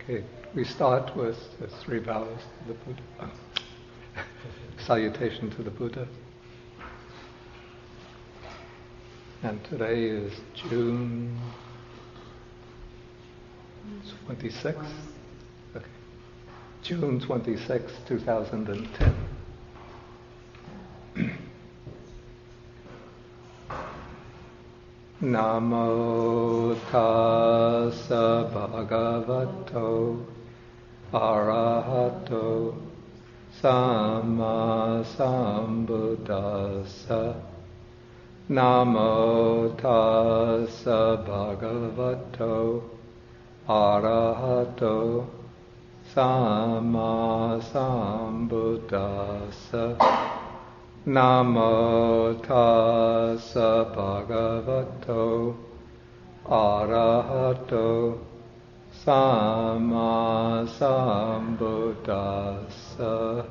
Okay, we start with the three vows to the Buddha. Salutation to the Buddha. And today is June 26th. Okay. June 26th, 2010. Namo tassa bhagavato arahato samma sambuddhassa. Namo tassa bhagavato arahato samma sambuddhassa. Namo tassa bhagavato arahato samma sambuddhassa.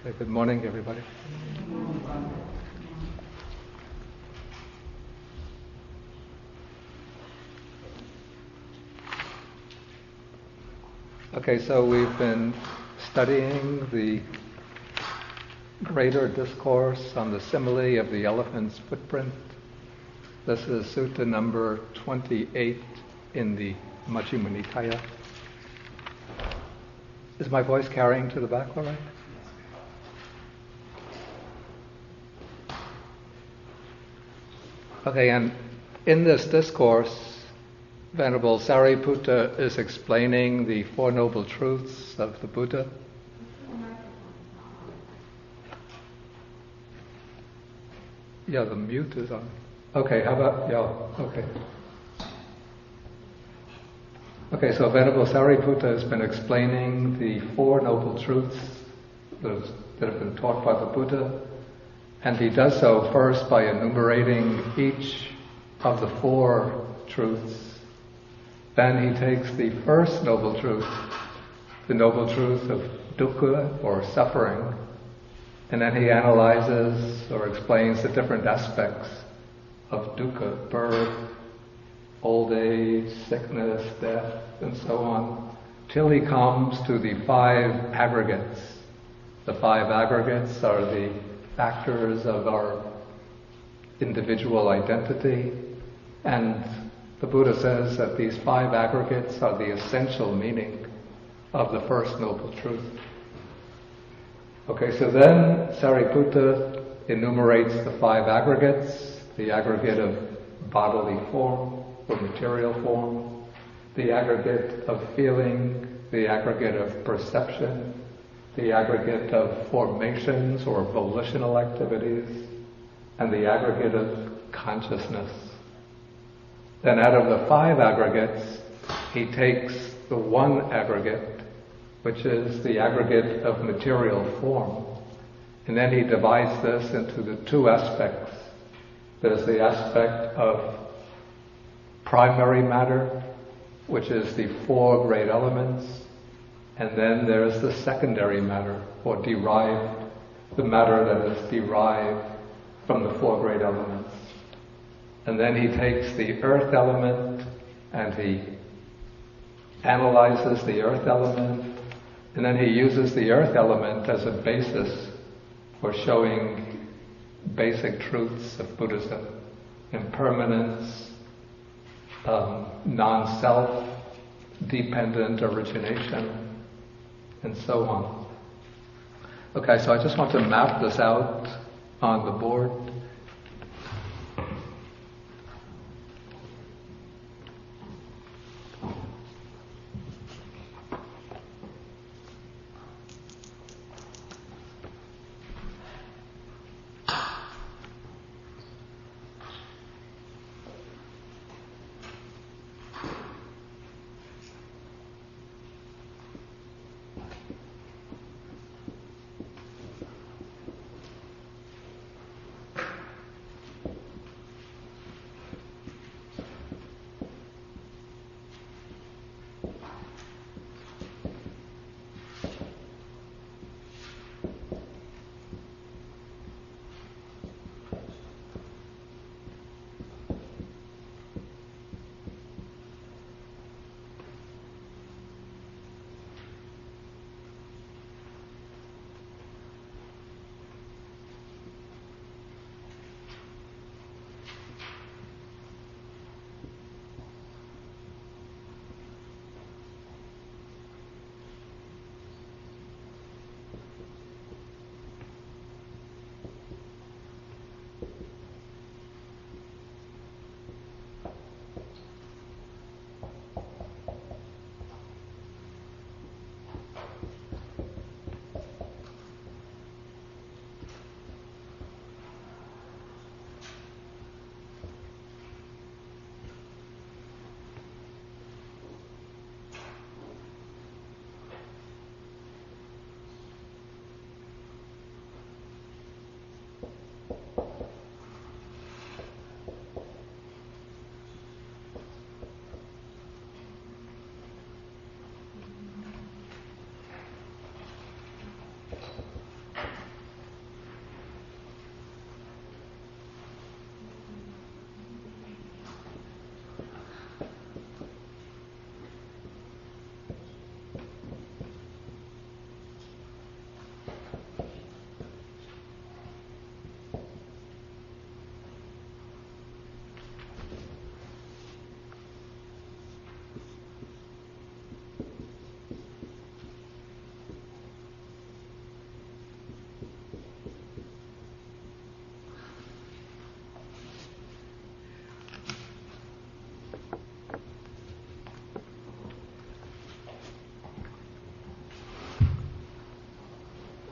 Okay, good morning, everybody. Okay, so we've been studying the greater discourse on the simile of the elephant's footprint. This is Sutta number 28 in the Majjhima Nikaya. Is my voice carrying to the back all right? Okay, and in this discourse, Venerable Sāriputta is explaining the Four Noble Truths of the Buddha. Yeah, the mute is on. Okay, how about, okay. Okay, so Venerable Sāriputta has been explaining the Four Noble Truths that have been taught by the Buddha, and he does so first by enumerating each of the four truths. Then he takes the first noble truth, the noble truth of dukkha, or suffering, and then he analyzes or explains the different aspects of dukkha, birth, old age, sickness, death, and so on, till he comes to the five aggregates. The five aggregates are the factors of our individual identity, and the Buddha says that these five aggregates are the essential meaning of the first noble truth. Okay, so then Sāriputta enumerates the five aggregates: the aggregate of bodily form or material form, the aggregate of feeling, the aggregate of perception, the aggregate of formations or volitional activities, and the aggregate of consciousness. Then out of the five aggregates, he takes the one aggregate, which is the aggregate of material form, and then he divides this into the two aspects. There's the aspect of primary matter, which is the four great elements, and then there's the secondary matter, or derived, the matter that is derived from the four great elements. And then he takes the earth element and he analyzes the earth element, and then he uses the earth element as a basis for showing basic truths of Buddhism: impermanence, non-self, dependent origination, and so on. Okay, so I just want to map this out on the board.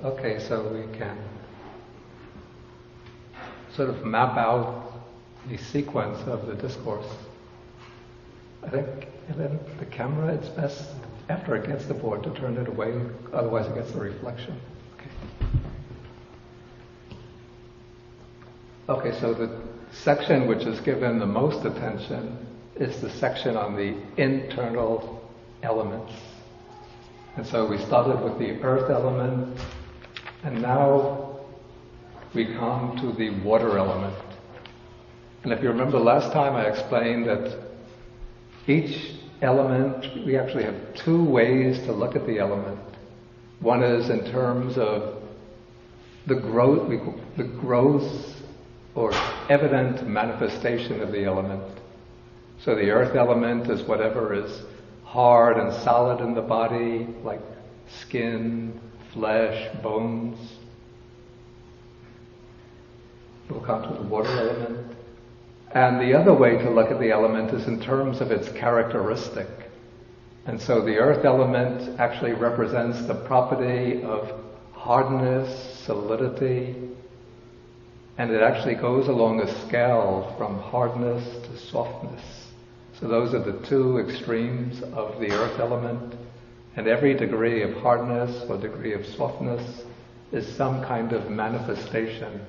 Okay, so we can sort of map out the sequence of the discourse. I think, and then the camera, it's best after it gets the board to turn it away, otherwise it gets the reflection. Okay, so the section which is given the most attention is the section on the internal elements. And so we started with the earth element, and now we come to the water element. And if you remember last time I explained that each element, we actually have two ways to look at the element. One is in terms of the growth or evident manifestation of the element. So the earth element is whatever is hard and solid in the body, like skin, flesh, bones. We'll come to the water element. And the other way to look at the element is in terms of its characteristic. And so the earth element actually represents the property of hardness, solidity, and it actually goes along a scale from hardness to softness. So those are the two extremes of the earth element, and every degree of hardness or degree of softness is some kind of manifestation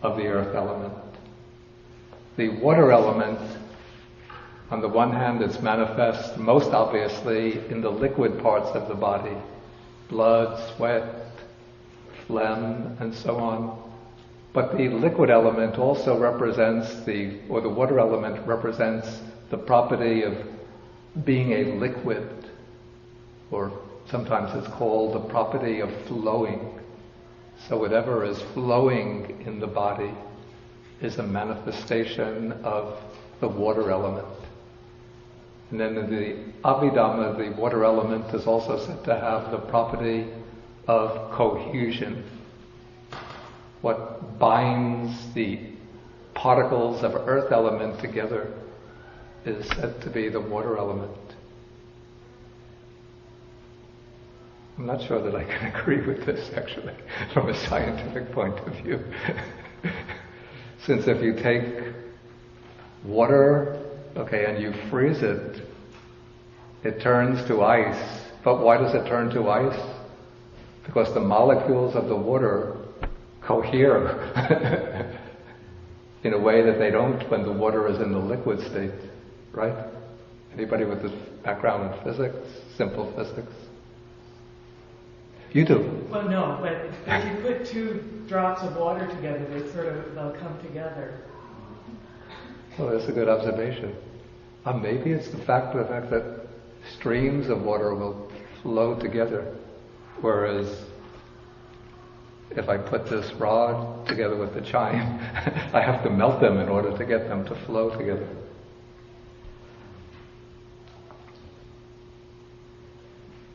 of the earth element. The water element, on the one hand, it's manifest most obviously in the liquid parts of the body, blood, sweat, phlegm, and so on. But the liquid element also represents the water element represents the property of being a liquid, or sometimes it's called the property of flowing. So whatever is flowing in the body is a manifestation of the water element. And then in the Abhidhamma, the water element is also said to have the property of cohesion. What binds the particles of earth element together is said to be the water element. I'm not sure that I can agree with this actually from a scientific point of view. Since if you take water, and you freeze it, it turns to ice. But why does it turn to ice? Because the molecules of the water cohere in a way that they don't when the water is in the liquid state, right? Anybody with a background in physics, simple physics? You do. Well, no, but if you put two drops of water together, they'll come together. Well, that's a good observation. Maybe it's the fact that streams of water will flow together, whereas if I put this rod together with the chine, I have to melt them in order to get them to flow together.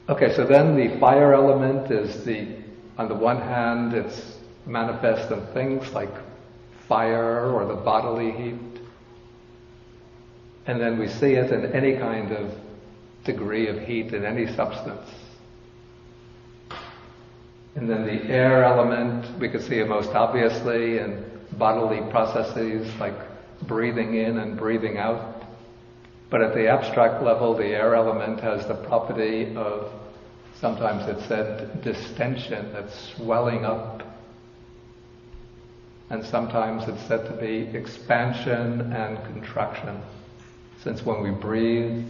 Okay, so then the fire element is on the one hand, it's manifest in things like fire or the bodily heat. And then we see it in any kind of degree of heat in any substance. And then the air element, we could see it most obviously in bodily processes like breathing in and breathing out. But at the abstract level, the air element has the property of, sometimes it's said, distension, that's swelling up. And sometimes it's said to be expansion and contraction. Since when we breathe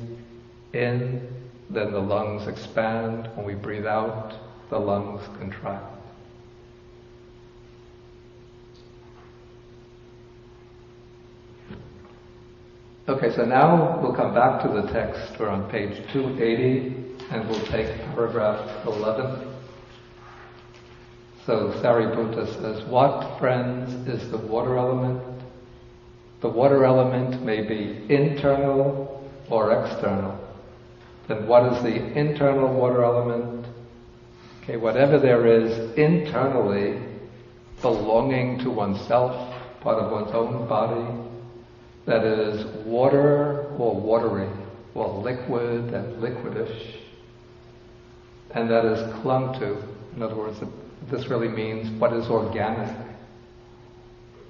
in, then the lungs expand. When we breathe out, the lungs contract. Okay, so now we'll come back to the text. We're on page 280, and we'll take paragraph 11. So Sāriputta says, what, friends, is the water element? The water element may be internal or external. Then what is the internal water element? Okay, whatever there is internally belonging to oneself, part of one's own body, that is water or watery, or liquid and liquidish, and that is clung to. In other words, this really means what is organic.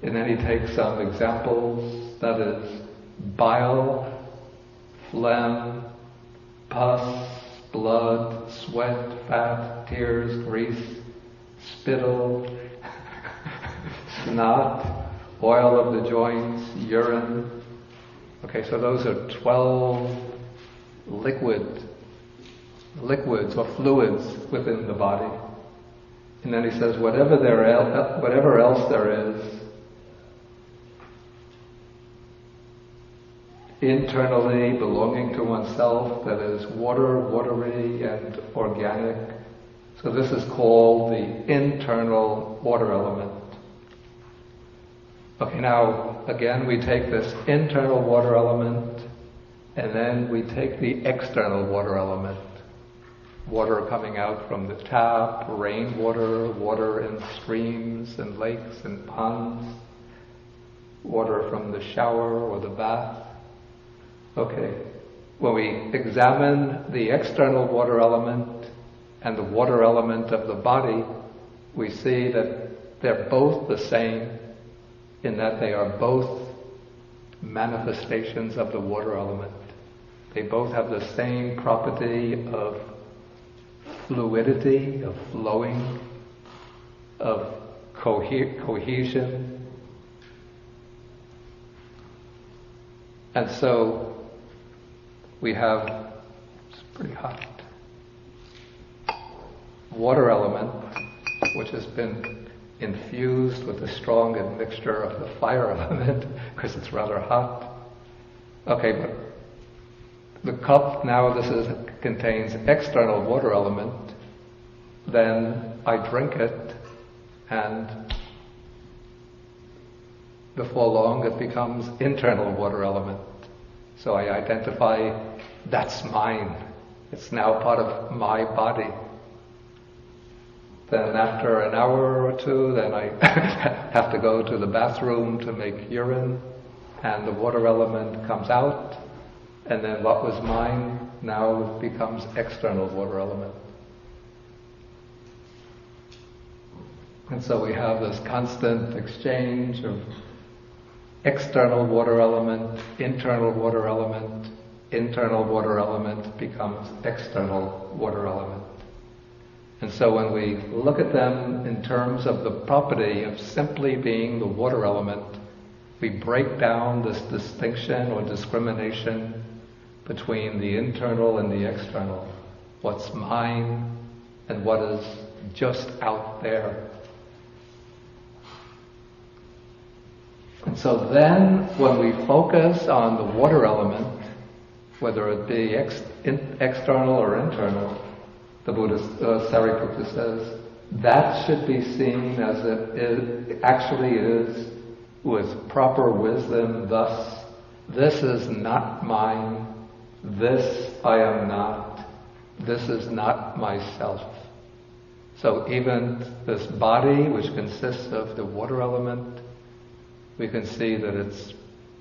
And then he takes some examples, that is bile, phlegm, pus, blood, sweat, fat, tears, grease, spittle, snot, oil of the joints, urine. Okay, so those are 12 liquids or fluids within the body. And then he says, whatever else there is, internally belonging to oneself, that is watery and organic. So this is called the internal water element. Okay, now again we take this internal water element and then we take the external water element. Water coming out from the tap, rainwater, water in streams and lakes and ponds, water from the shower or the bath. Okay, when we examine the external water element and the water element of the body, we see that they're both the same in that they are both manifestations of the water element. They both have the same property of fluidity, of flowing, of cohesion. And so we have, it's pretty hot, water element, which has been infused with a strong admixture of the fire element, because it's rather hot. Okay, but the cup now, contains external water element, then I drink it, and before long it becomes internal water element. So I identify, that's mine. It's now part of my body. Then after an hour or two, then I have to go to the bathroom to make urine, and the water element comes out, and then what was mine now becomes external water element. And so we have this constant exchange of external water element, internal water element, internal water element becomes external water element. And so when we look at them in terms of the property of simply being the water element, we break down this distinction or discrimination between the internal and the external, what's mine and what is just out there. And so then when we focus on the water element, whether it be external or internal, the Buddha, Sāriputta says, that should be seen as it actually is with proper wisdom, thus, this is not mine, this I am not, this is not myself. So even this body, which consists of the water element, we can see that it's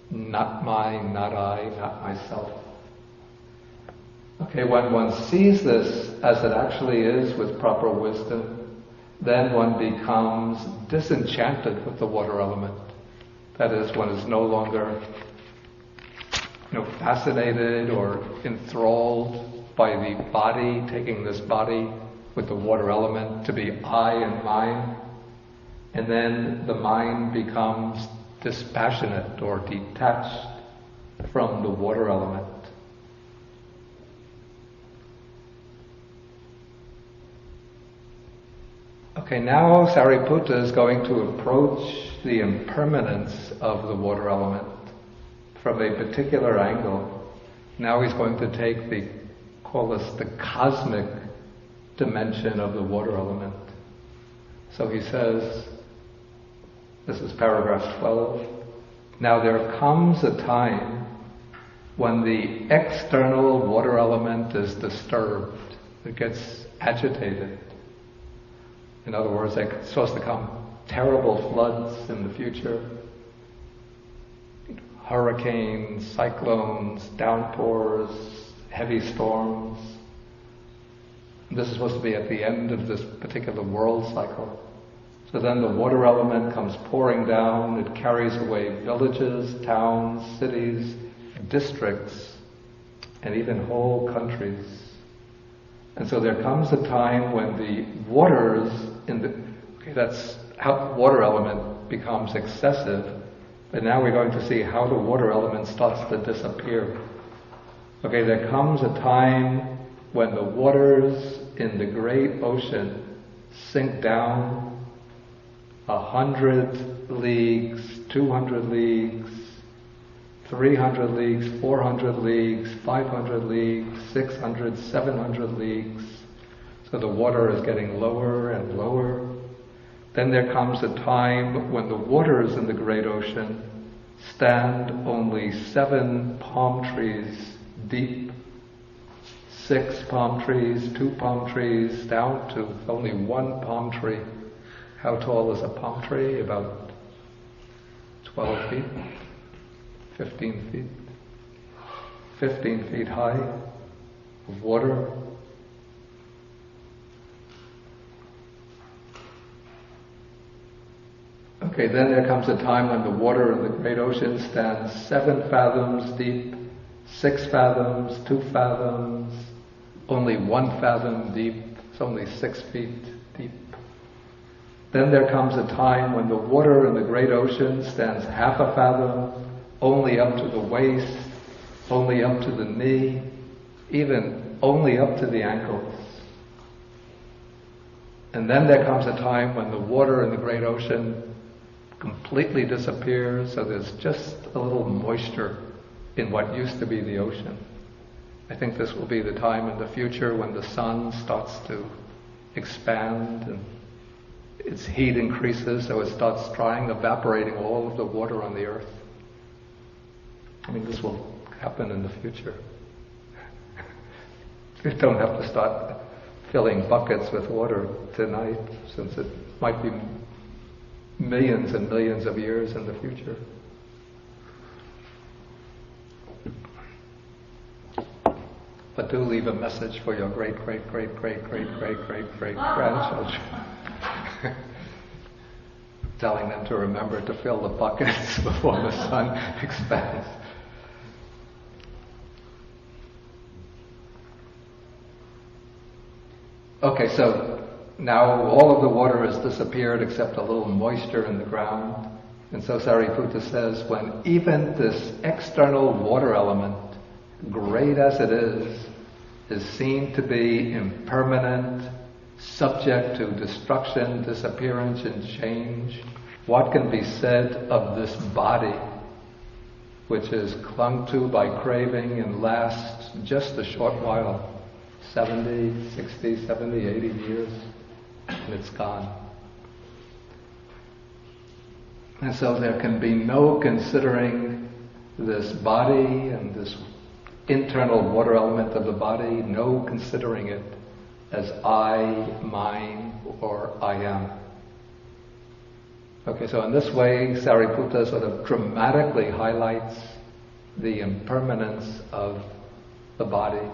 not mine, not I, not myself. Okay, when one sees this as it actually is with proper wisdom, then one becomes disenchanted with the water element. That is, one is no longer fascinated or enthralled by the body, taking this body with the water element to be I and mine. And then the mind becomes dispassionate or detached from the water element. Okay, now Sāriputta is going to approach the impermanence of the water element from a particular angle. Now he's going to call this the cosmic dimension of the water element. So he says, this is paragraph 12, now there comes a time when the external water element is disturbed, it gets agitated. In other words, there's supposed to come terrible floods in the future, hurricanes, cyclones, downpours, heavy storms. This is supposed to be at the end of this particular world cycle. So then the water element comes pouring down, it carries away villages, towns, cities, districts, and even whole countries. And so there comes a time when the waters that's how the water element becomes excessive, but now we're going to see how the water element starts to disappear. Okay, there comes a time when the waters in the great ocean sink down 100 leagues, 200 leagues, 300 leagues, 400 leagues, 500 leagues, 600, 700 leagues. So the water is getting lower and lower. Then there comes a time when the waters in the great ocean stand only 7 palm trees deep, 6 palm trees, 2 palm trees, down to only 1 palm tree. How tall is a palm tree? About 12 feet, 15 feet. 15 feet high of water. Okay, then there comes a time when the water in the great ocean stands 7 fathoms deep, 6 fathoms, 2 fathoms, only 1 fathom deep. It's only 6 feet deep. Then there comes a time when the water in the great ocean stands half a fathom, only up to the waist, only up to the knee, even only up to the ankles. And then there comes a time when the water in the great ocean completely disappears, so there's just a little moisture in what used to be the ocean. I think this will be the time in the future when the sun starts to expand and its heat increases, so it starts evaporating all of the water on the earth. I mean, this will happen in the future. You don't have to start filling buckets with water tonight, since it might be millions and millions of years in the future. But do leave a message for your great grandchildren. Telling them to remember to fill the buckets before the sun expands. Okay, so now all of the water has disappeared except a little moisture in the ground. And so Sāriputta says, when even this external water element, great as it is seen to be impermanent, subject to destruction, disappearance, and change, what can be said of this body, which is clung to by craving and lasts just a short while, 70, 60, 70, 80 years, and it's gone. And so there can be no considering this body and this internal water element of the body, no considering it as I, mine, or I am. Okay, so in this way, Sāriputta sort of dramatically highlights the impermanence of the body.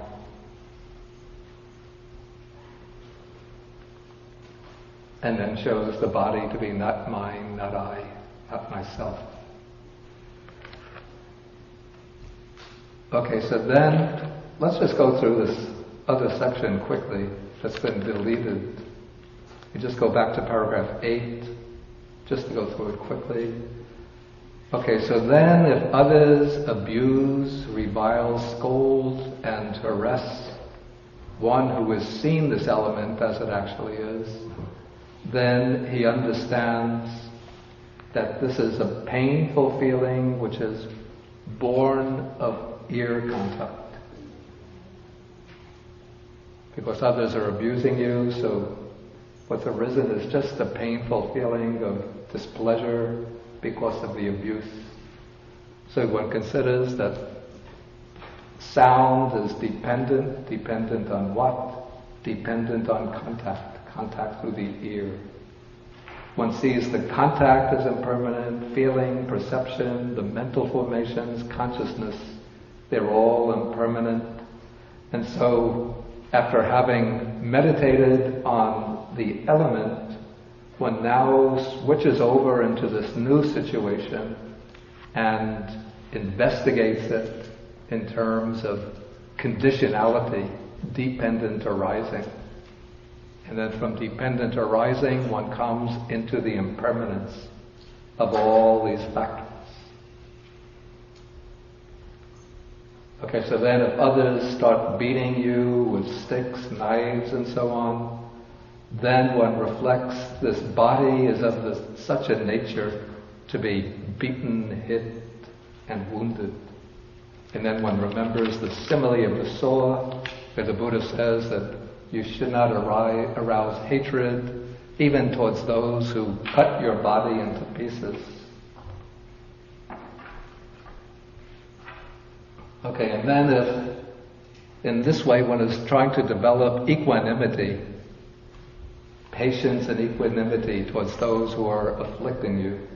And then shows the body to be not mine, not I, not myself. Okay, so then let's just go through this other section quickly that's been deleted. You just go back to paragraph 8, just to go through it quickly. Okay, so then if others abuse, revile, scold, and harass one who has seen this element as it actually is, then he understands that this is a painful feeling which is born of ear contact. Because others are abusing you, so what's arisen is just a painful feeling of displeasure because of the abuse. So one considers that sound is dependent. Dependent on what? Dependent on contact through the ear. One sees the contact as impermanent, feeling, perception, the mental formations, consciousness, they're all impermanent. And so after having meditated on the element, one now switches over into this new situation and investigates it in terms of conditionality, dependent arising. And then from dependent arising, one comes into the impermanence of all these factors. Okay, so then if others start beating you with sticks, knives, and so on, then one reflects this body is of such a nature to be beaten, hit, and wounded. And then one remembers the simile of the saw, where the Buddha says that you should not arouse hatred, even towards those who cut your body into pieces. Okay, and then if in this way one is trying to develop equanimity, patience and equanimity towards those who are afflicting you.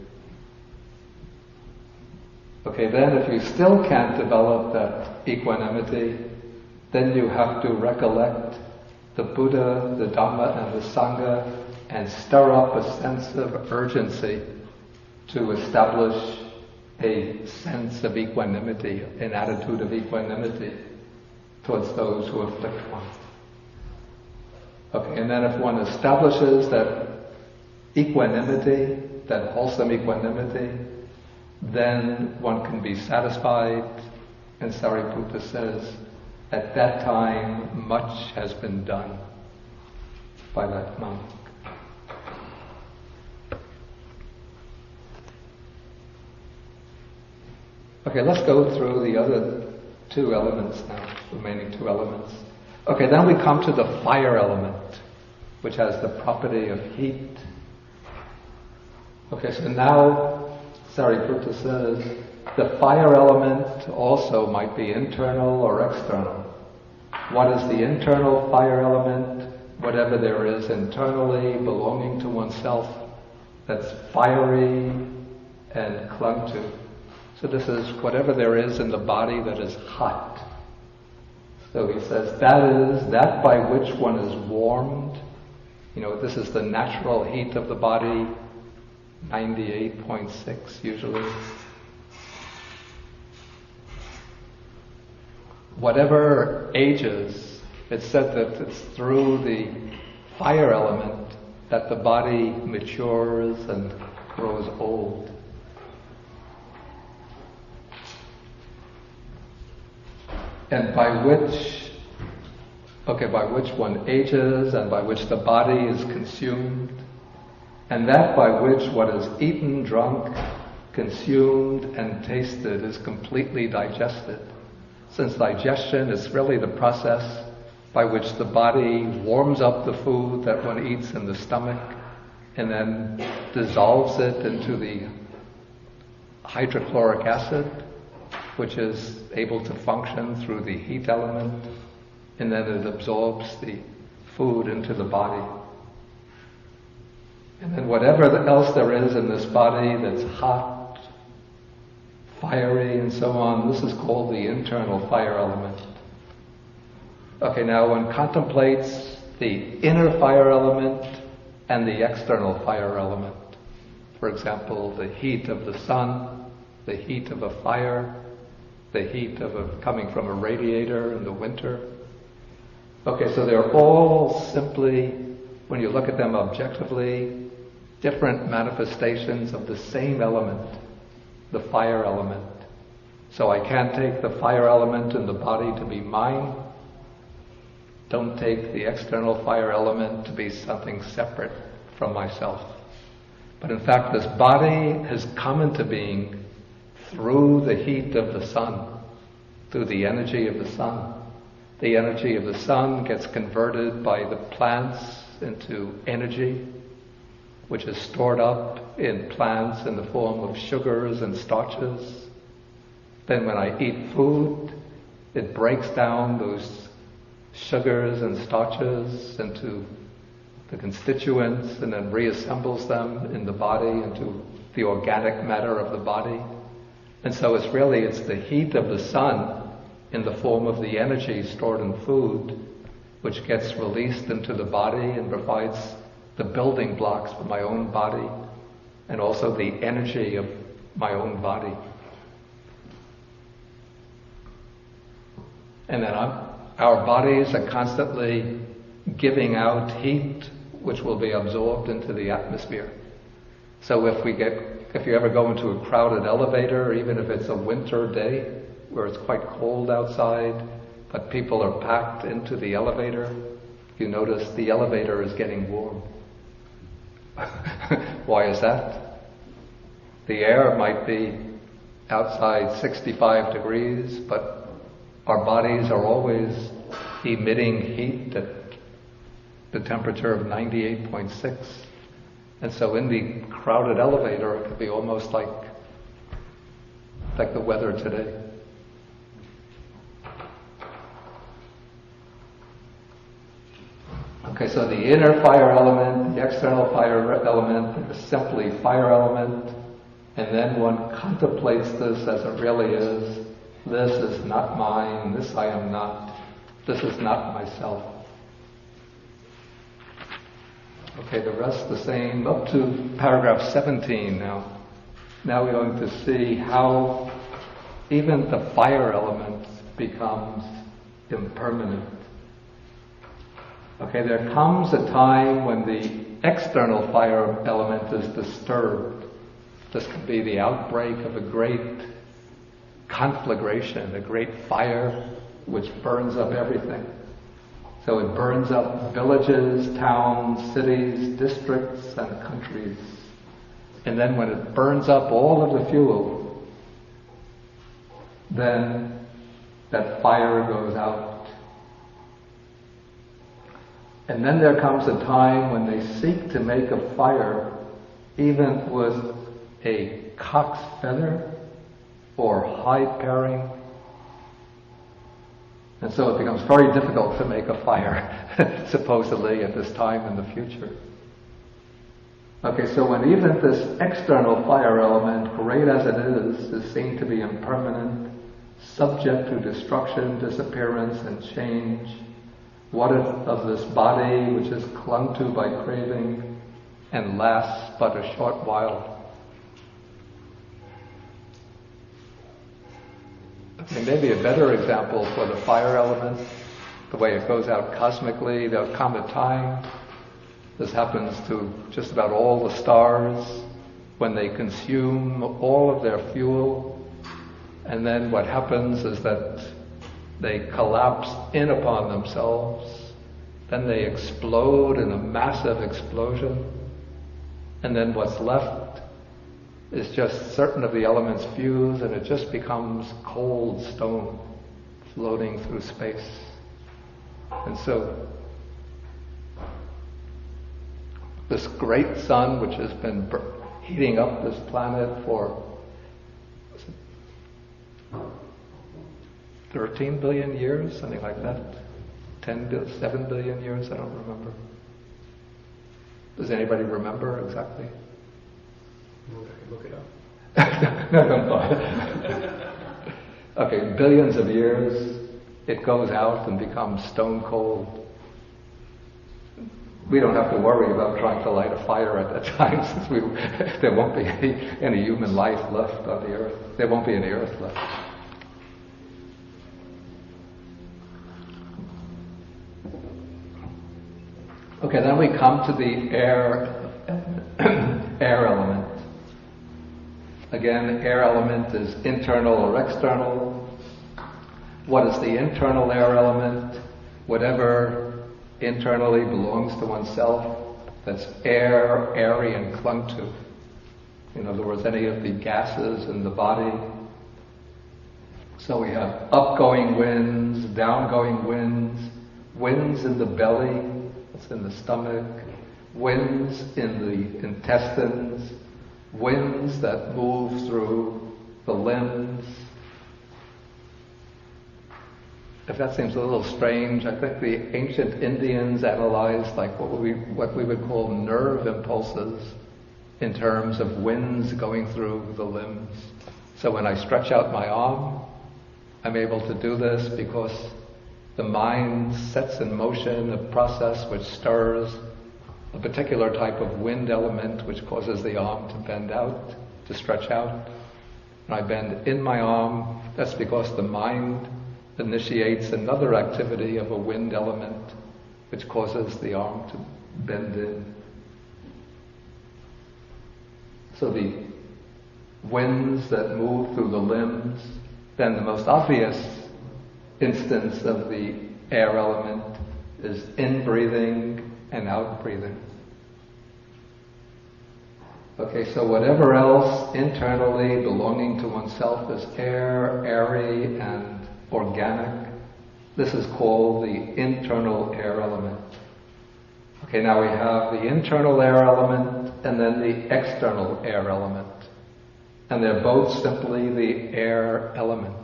Okay, then if you still can't develop that equanimity, then you have to recollect the Buddha, the Dhamma, and the Sangha, and stir up a sense of urgency to establish a sense of equanimity, an attitude of equanimity towards those who afflict one. Okay, and then if one establishes that equanimity, that wholesome equanimity, then one can be satisfied, and Sāriputta says, at that time much has been done by that monk. Okay, let's go through the other two elements now, remaining two elements. Okay, then we come to the fire element, which has the property of heat. Okay, so now Sāriputta says the fire element also might be internal or external. What is the internal fire element? Whatever there is internally belonging to oneself that's fiery and clung to. So this is whatever there is in the body that is hot. So he says that by which one is warmed. You know, this is the natural heat of the body, 98.6 usually. Whatever ages, it's said that it's through the fire element that the body matures and grows old. And by which one ages and by which the body is consumed, and that by which what is eaten, drunk, consumed, and tasted is completely digested. Since digestion is really the process by which the body warms up the food that one eats in the stomach and then dissolves it into the hydrochloric acid, which is able to function through the heat element, and then it absorbs the food into the body. And then whatever else there is in this body that's hot, fiery, and so on, this is called the internal fire element. Okay, now one contemplates the inner fire element and the external fire element. For example, the heat of the sun, the heat of a fire, the heat of coming from a radiator in the winter. Okay, so they're all simply, when you look at them objectively, different manifestations of the same element, the fire element. So I can't take the fire element in the body to be mine. Don't take the external fire element to be something separate from myself. But in fact, this body has come into being through the heat of the sun, through the energy of the sun. The energy of the sun gets converted by the plants into energy, which is stored up in plants in the form of sugars and starches. Then when I eat food, it breaks down those sugars and starches into the constituents and then reassembles them in the body into the organic matter of the body. And so it's the heat of the sun in the form of the energy stored in food which gets released into the body and provides the building blocks for my own body and also the energy of my own body. And then our bodies are constantly giving out heat, which will be absorbed into the atmosphere. So if you ever go into a crowded elevator, even if it's a winter day where it's quite cold outside, but people are packed into the elevator, you notice the elevator is getting warm. Why is that? The air might be outside 65 degrees, but our bodies are always emitting heat at the temperature of 98.6. And so in the crowded elevator, it could be almost like the weather today. Okay, so the inner fire element, the external fire element is simply fire element, and then one contemplates this as it really is. This is not mine, this I am not, this is not myself. Okay, the rest the same, up to paragraph 17 now. Now we're going to see how even the fire element becomes impermanent. Okay, there comes a time when the external fire element is disturbed. This could be the outbreak of a great conflagration, a great fire which burns up everything. So it burns up villages, towns, cities, districts, and countries. And then when it burns up all of the fuel, then that fire goes out. And then there comes a time when they seek to make a fire even with a cock's feather or hide paring. And so it becomes very difficult to make a fire, supposedly, at this time in the future. Okay, so when even this external fire element, great as it is seen to be impermanent, subject to destruction, disappearance, and change, what of this body which is clung to by craving and lasts but a short while? And maybe a better example for the fire element, the way it goes out cosmically, there'll come a time, this happens to just about all the stars, when they consume all of their fuel, and then what happens is that they collapse in upon themselves, then they explode in a massive explosion, and then what's left is just certain of the elements fuse, and it just becomes cold stone floating through space. And so this great sun, which has been heating up this planet for 13 billion years, something like that, 7 billion years, I don't remember. Does anybody remember exactly? I can look it up. No. Okay, billions of years, it goes out and becomes stone cold. We don't have to worry about trying to light a fire at that time, since there won't be any human life left on the earth. There won't be any earth left. Okay, then we come to the air element. Again, air element is internal or external. What is the internal air element? Whatever internally belongs to oneself, that's airy and clung to. In other words, any of the gases in the body. So we have upgoing winds, downgoing winds, winds in the belly, that's in the stomach, winds in the intestines, winds that move through the limbs. If that seems a little strange, I think the ancient Indians analyzed like what we would call nerve impulses in terms of winds going through the limbs. So when I stretch out my arm, I'm able to do this because the mind sets in motion a process which stirs a particular type of wind element which causes the arm to bend out, to stretch out. When I bend in my arm, that's because the mind initiates another activity of a wind element which causes the arm to bend in. So the winds that move through the limbs, then the most obvious instance of the air element is in-breathing and out-breathing. Okay, so whatever else internally belonging to oneself is air, airy, and organic, this is called the internal air element. Okay, now we have the internal air element and then the external air element. And they're both simply the air element.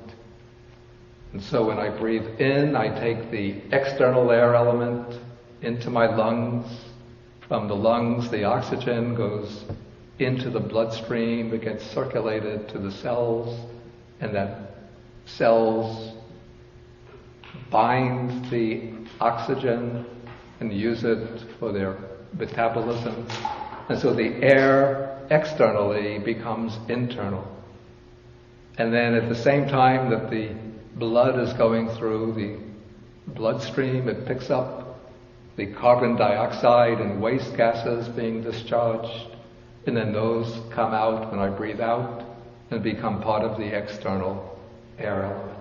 And so when I breathe in, I take the external air element into my lungs. From the lungs, the oxygen goes into the bloodstream, it gets circulated to the cells, and that cells bind the oxygen and use it for their metabolism. And so the air externally becomes internal. And then at the same time that the blood is going through the bloodstream, it picks up the carbon dioxide and waste gases being discharged, and then those come out when I breathe out and become part of the external air element.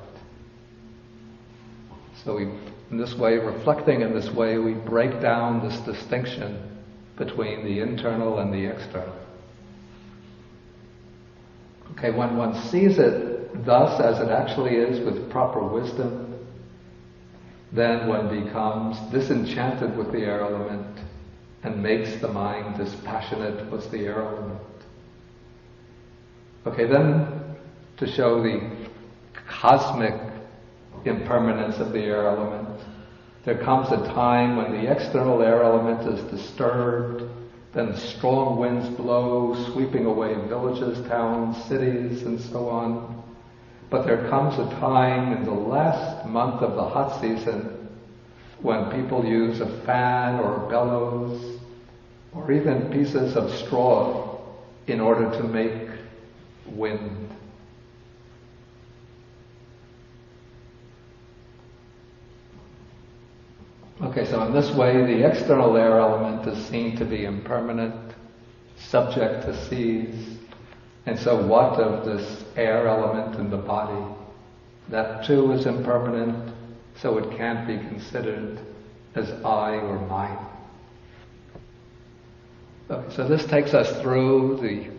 So in this way, reflecting in this way, we break down this distinction between the internal and the external. Okay, when one sees it thus as it actually is with proper wisdom, then one becomes disenchanted with the air element and makes the mind dispassionate with the air element. Okay, then to show the cosmic impermanence of the air element, there comes a time when the external air element is disturbed, then strong winds blow, sweeping away villages, towns, cities, and so on. But there comes a time in the last month of the hot season when people use a fan or bellows or even pieces of straw in order to make wind. Okay, so in this way, the external air element is seen to be impermanent, subject to seas. And so what of this air element in the body? That too is impermanent, so it can't be considered as I or mine. Okay, so this takes us through the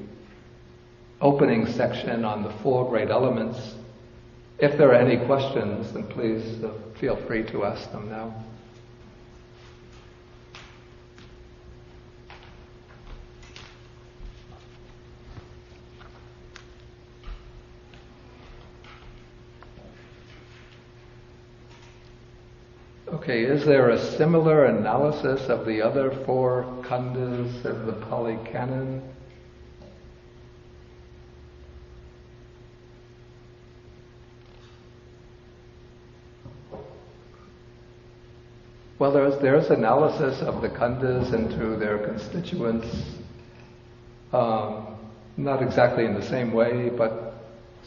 opening section on the four great elements. If there are any questions, then please feel free to ask them now. Okay, is there a similar analysis of the other four khandhas of the Pali Canon? Well, there's analysis of the khandhas into their constituents, not exactly in the same way, but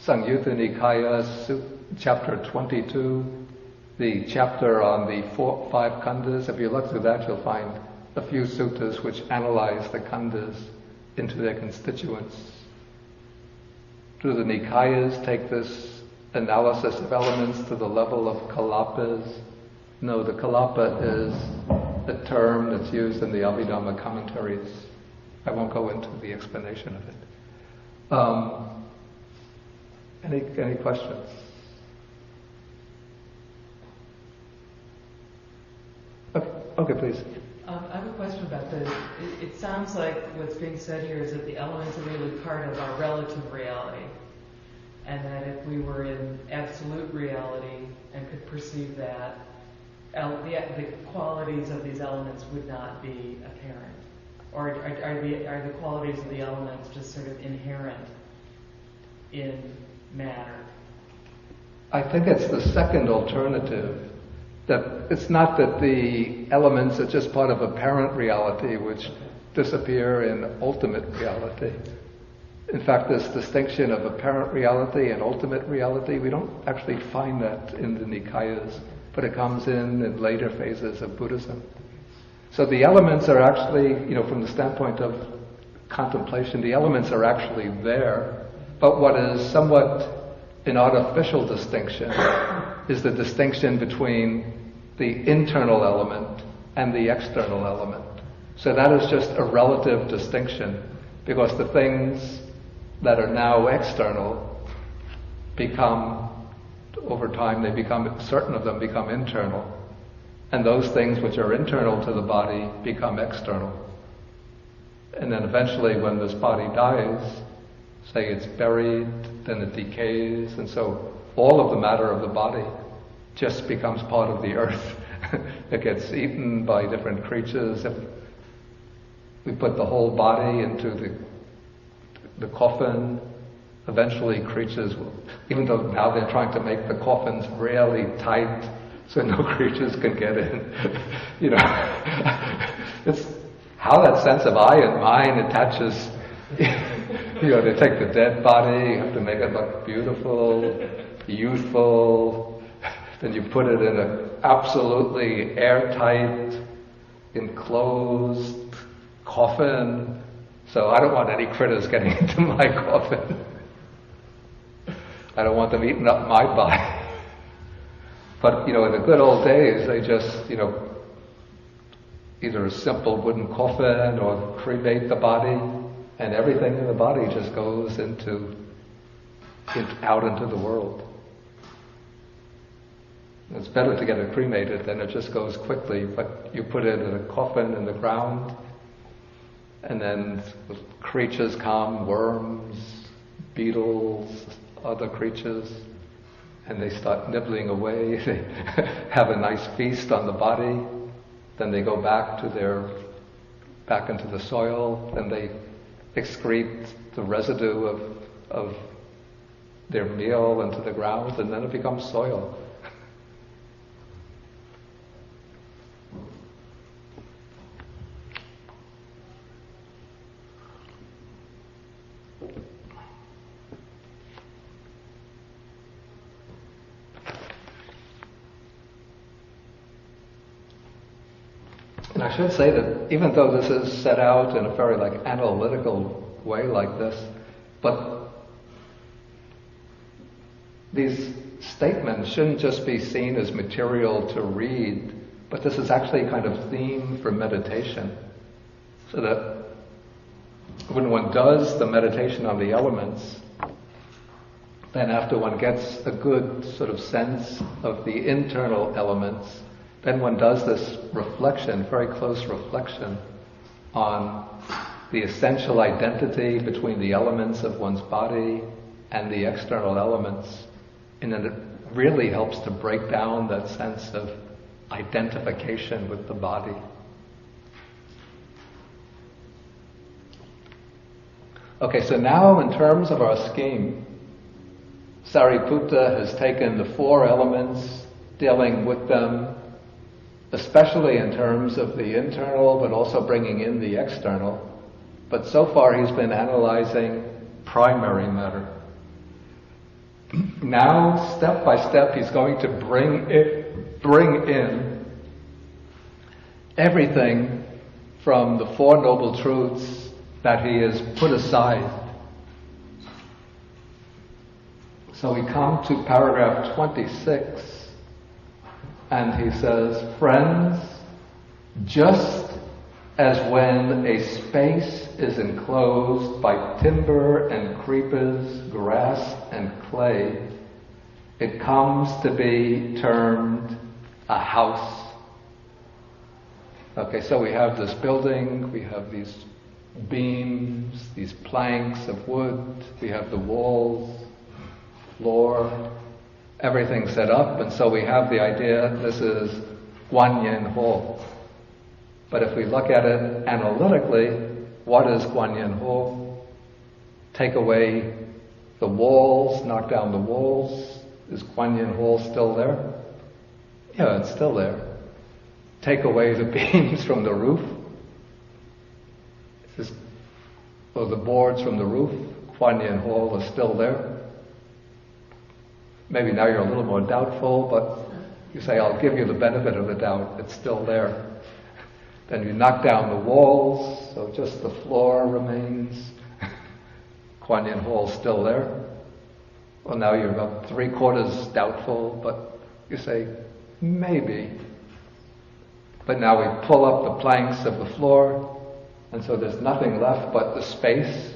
Samyutta Nikaya, chapter 22, the chapter on the five khandhas. If you look through that, you'll find a few suttas which analyze the khandhas into their constituents. Do the Nikayas take this analysis of elements to the level of kalapas? No, the kalapa is a term that's used in the Abhidhamma commentaries. I won't go into the explanation of it. Any questions? Okay, please. I have a question about this. It sounds like what's being said here is that the elements are really part of our relative reality, and that if we were in absolute reality and could perceive that, the qualities of these elements would not be apparent. Or are the qualities of the elements just sort of inherent in matter? I think it's the second alternative. That it's not that the elements are just part of apparent reality which disappear in ultimate reality. In fact, this distinction of apparent reality and ultimate reality, we don't actually find that in the Nikayas, but it comes in later phases of Buddhism. So the elements are actually, from the standpoint of contemplation, the elements are actually there, but what is somewhat an artificial distinction is the distinction between the internal element and the external element. So that is just a relative distinction, because the things that are now external become, over time, certain of them become internal. And those things which are internal to the body become external. And then eventually when this body dies, say it's buried, then it decays, and so all of the matter of the body just becomes part of the earth. It gets eaten by different creatures. If we put the whole body into the coffin, eventually creatures will, even though now they're trying to make the coffins really tight so no creatures can get in. It's how that sense of I and mine attaches. They take the dead body, you have to make it look beautiful, youthful, then you put it in an absolutely airtight, enclosed coffin. So I don't want any critters getting into my coffin. I don't want them eating up my body. But, in the good old days, they just, either a simple wooden coffin or cremate the body, and everything in the body just goes out into the world. It's better to get it cremated, then it just goes quickly, but you put it in a coffin in the ground, and then creatures come, worms, beetles, other creatures, and they start nibbling away. They have a nice feast on the body, then they go back into the soil, then they excrete the residue of their meal into the ground, and then it becomes soil. And I should say that even though this is set out in a very analytical way like this, but these statements shouldn't just be seen as material to read, but this is actually a kind of theme for meditation. So that when one does the meditation on the elements, then after one gets a good sort of sense of the internal elements, then one does this reflection, very close reflection, on the essential identity between the elements of one's body and the external elements. And then it really helps to break down that sense of identification with the body. Okay, so now in terms of our scheme, Sāriputta has taken the four elements, dealing with them especially in terms of the internal, but also bringing in the external. But so far he's been analyzing primary matter. Now, step by step, he's going to bring in everything from the Four Noble Truths that he has put aside. So we come to paragraph 26, and he says, "Friends, just as when a space is enclosed by timber and creepers, grass and clay, it comes to be termed a house." Okay, so we have this building, we have these beams, these planks of wood, we have the walls, floor, everything set up, and so we have the idea this is Guanyin Ho. But if we look at it analytically, what is Guanyin Ho? Take away the walls, knock down the walls. Is Guanyin Ho still there? Yeah, it's still there. Take away the beams from the roof, or the boards from the roof, Kuan Yin Hall is still there. Maybe now you're a little more doubtful, but you say, I'll give you the benefit of the doubt, it's still there. Then you knock down the walls, so just the floor remains. Kuan Yin Hall still there. Well, now you're about 3/4 doubtful, but you say, maybe. But now we pull up the planks of the floor, and so there's nothing left but the space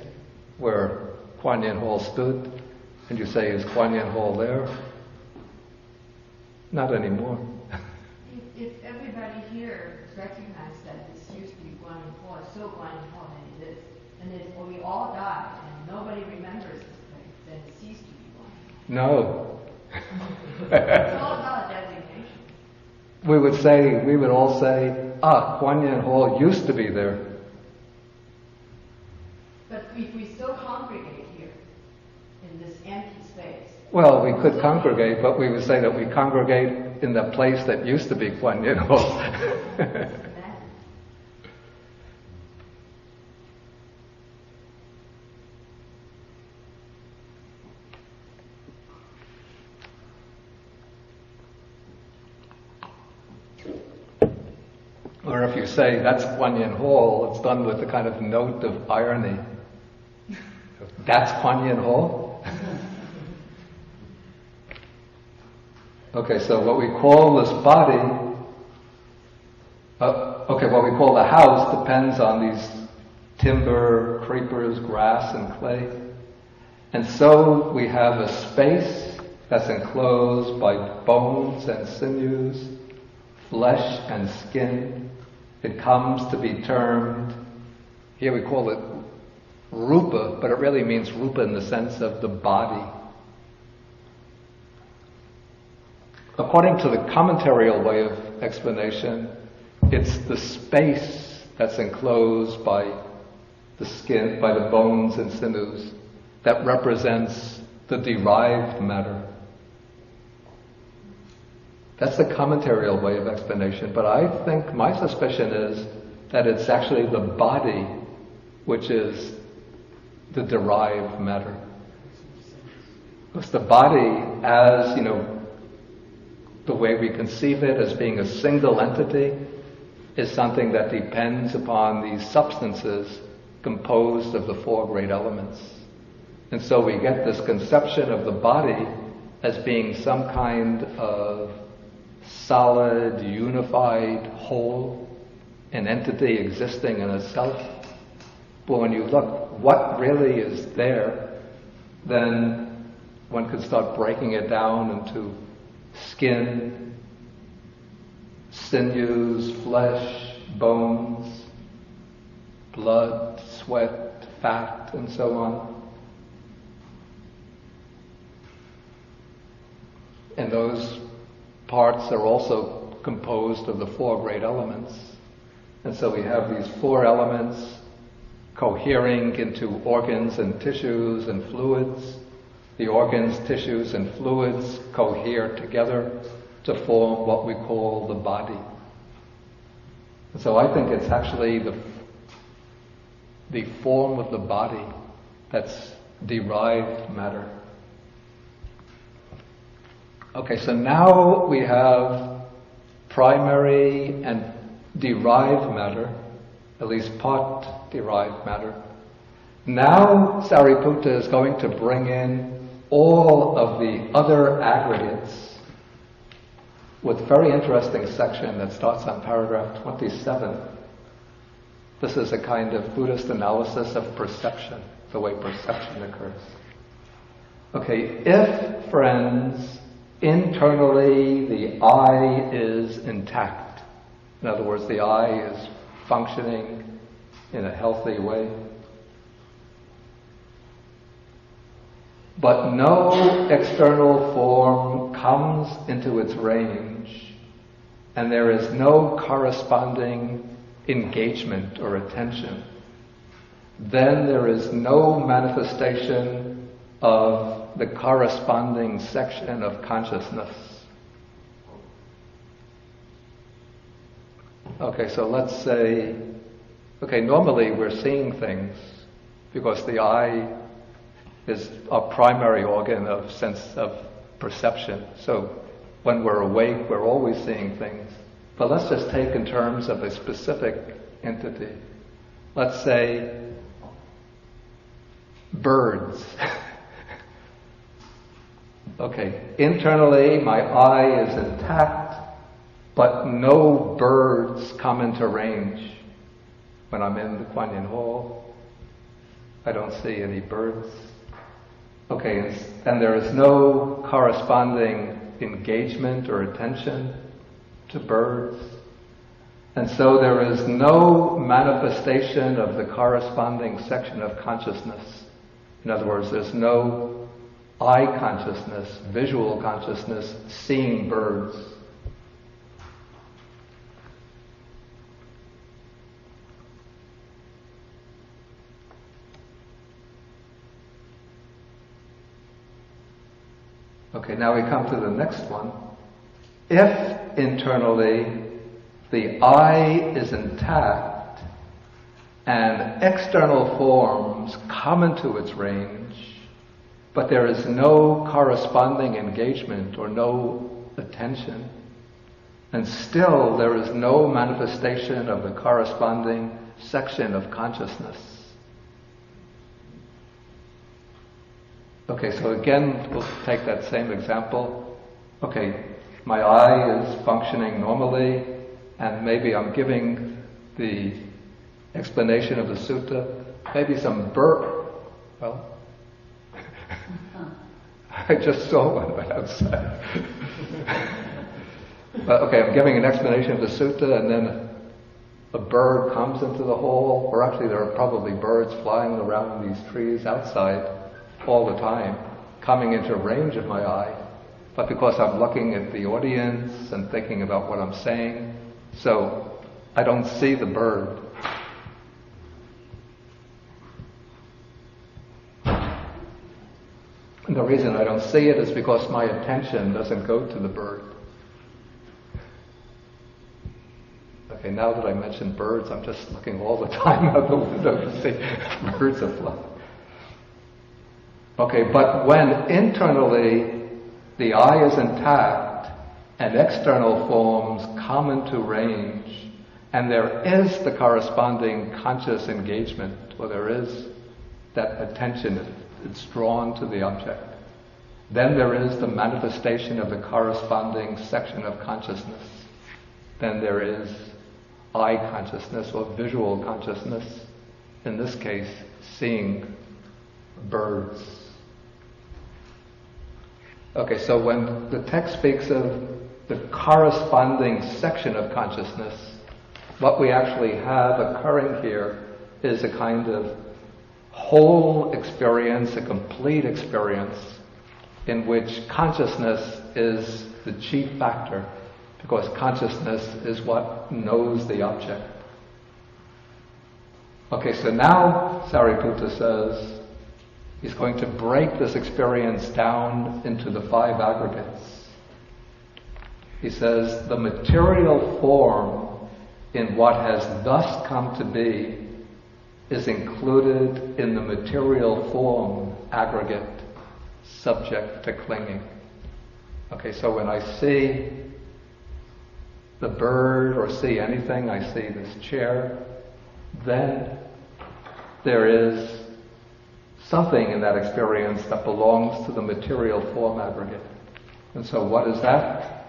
where Kuan Yin Hall stood. And you say, is Kuan Yin Hall there? Not anymore. If everybody here recognized that this used to be Kuan Yin Hall, so Kuan Yin Hall, and if we all die and nobody remembers this place, then it ceased to be Kuan Yin Hall. No. It's all about designation. We would all say, Kuan Yin Hall used to be there. But if we still congregate here in this empty space. Well, we could congregate, but we would say that we congregate in the place that used to be Kuan Yin Hall. Or if you say that's Kuan Yin Hall, it's done with a kind of note of irony. That's Kuan Yin Hall? Okay, so what we call this body, what we call the house depends on these timber, creepers, grass, and clay. And so we have a space that's enclosed by bones and sinews, flesh and skin. It comes to be termed, here we call it rupa, but it really means rupa in the sense of the body. According to the commentarial way of explanation, it's the space that's enclosed by the skin, by the bones and sinews, that represents the derived matter. That's the commentarial way of explanation, but I think my suspicion is that it's actually the body which is the derived matter. Because the body, as the way we conceive it as being a single entity, is something that depends upon these substances composed of the four great elements. And so we get this conception of the body as being some kind of solid, unified whole, an entity existing in itself. But when you look what really is there, then one could start breaking it down into skin, sinews, flesh, bones, blood, sweat, fat, and so on. And those parts are also composed of the four great elements. And so we have these four elements cohering into organs and tissues and fluids. The organs, tissues, and fluids cohere together to form what we call the body. And so I think it's actually the form of the body that's derived matter. Okay, so now we have primary and derived matter, at least part derived matter. Now Sāriputta is going to bring in all of the other aggregates with a very interesting section that starts on paragraph 27. This is a kind of Buddhist analysis of perception, the way perception occurs. Okay, if, friends, internally the I is intact, in other words, the I is functioning in a healthy way, but no external form comes into its range, and there is no corresponding engagement or attention, then there is no manifestation of the corresponding section of consciousness. Okay, so let's say, normally we're seeing things because the eye is our primary organ of sense of perception. So when we're awake, we're always seeing things. But let's just take in terms of a specific entity. Let's say birds. Okay, internally my eye is intact, but no birds come into range. When I'm in the Kuan Yin Hall, I don't see any birds. Okay, and there is no corresponding engagement or attention to birds. And so there is no manifestation of the corresponding section of consciousness. In other words, there's no eye consciousness, visual consciousness, seeing birds. Okay, now we come to the next one. If internally the eye is intact and external forms come into its range, but there is no corresponding engagement or no attention, and still there is no manifestation of the corresponding section of consciousness. Okay, so again, we'll take that same example. Okay, my eye is functioning normally, and maybe I'm giving the explanation of the sutta. Maybe some well, I just saw one right outside. But okay, I'm giving an explanation of the sutta, and then a bird comes into the hall, or actually there are probably birds flying around these trees outside all the time, coming into range of my eye. But because I'm looking at the audience and thinking about what I'm saying, so I don't see the bird. And the reason I don't see it is because my attention doesn't go to the bird. Okay, now that I mentioned birds, I'm just looking all the time out the window to see if birds are flying. Okay, but when internally the eye is intact and external forms come into range, and there is the corresponding conscious engagement, or there is that attention, it's drawn to the object, then there is the manifestation of the corresponding section of consciousness. Then there is eye consciousness or visual consciousness, in this case, seeing birds. Okay, so when the text speaks of the corresponding section of consciousness, what we actually have occurring here is a kind of whole experience, a complete experience, in which consciousness is the chief factor, because consciousness is what knows the object. Okay, so now Sāriputta says he's going to break this experience down into the 5 aggregates. He says the material form in what has thus come to be is included in the material form aggregate subject to clinging. Okay, so when I see the bird or see anything, I see this chair, then there is something in that experience that belongs to the material form aggregate. And so what is that?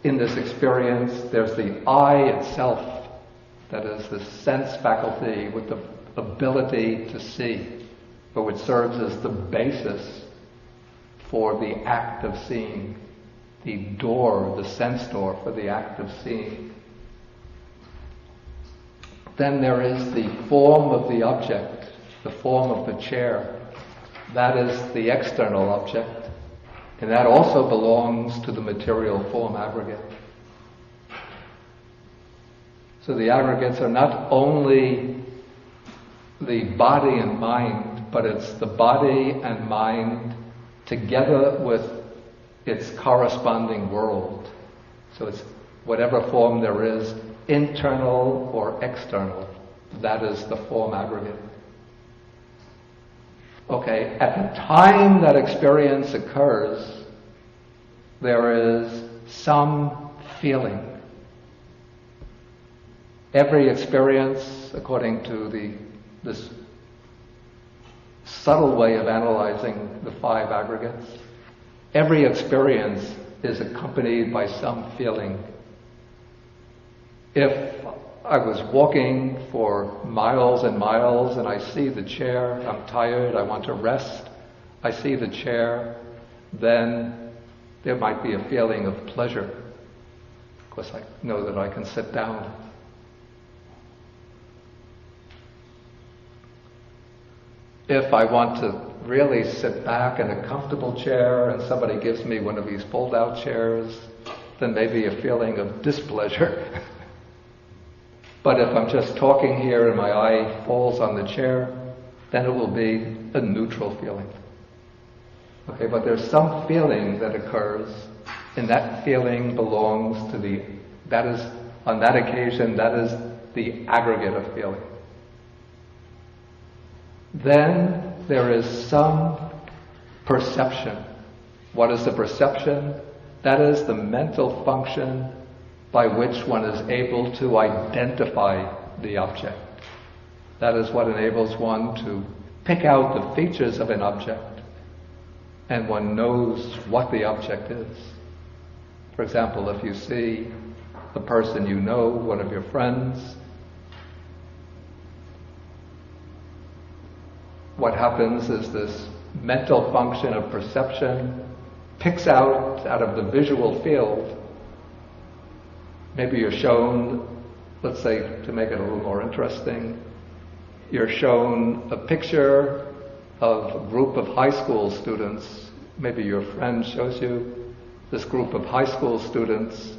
In this experience, there's the eye itself, that is the sense faculty with the ability to see, but which serves as the basis for the act of seeing, the door, the sense door for the act of seeing. Then there is the form of the object, the form of the chair. That is the external object, and that also belongs to the material form aggregate. So the aggregates are not only the body and mind, but it's the body and mind together with its corresponding world. So it's whatever form there is internal or external. That is the form aggregate. Okay, at the time that experience occurs, there is some feeling. Every experience, according to this subtle way of analyzing the 5 aggregates, every experience is accompanied by some feeling. If I was walking for miles and miles and I see the chair, I'm tired, I want to rest, I see the chair, then there might be a feeling of pleasure, because I know that I can sit down. If I want to really sit back in a comfortable chair and somebody gives me one of these fold-out chairs, then maybe a feeling of displeasure. But if I'm just talking here and my eye falls on the chair, then it will be a neutral feeling. Okay, but there's some feeling that occurs, and that feeling belongs to on that occasion, that is the aggregate of feeling. Then there is some perception. What is the perception? That is the mental function by which one is able to identify the object. That is what enables one to pick out the features of an object, and one knows what the object is. For example, if you see a person you know, one of your friends, what happens is this mental function of perception picks out of the visual field. Maybe you're shown, let's say, to make it a little more interesting, you're shown a picture of a group of high school students. Maybe your friend shows you this group of high school students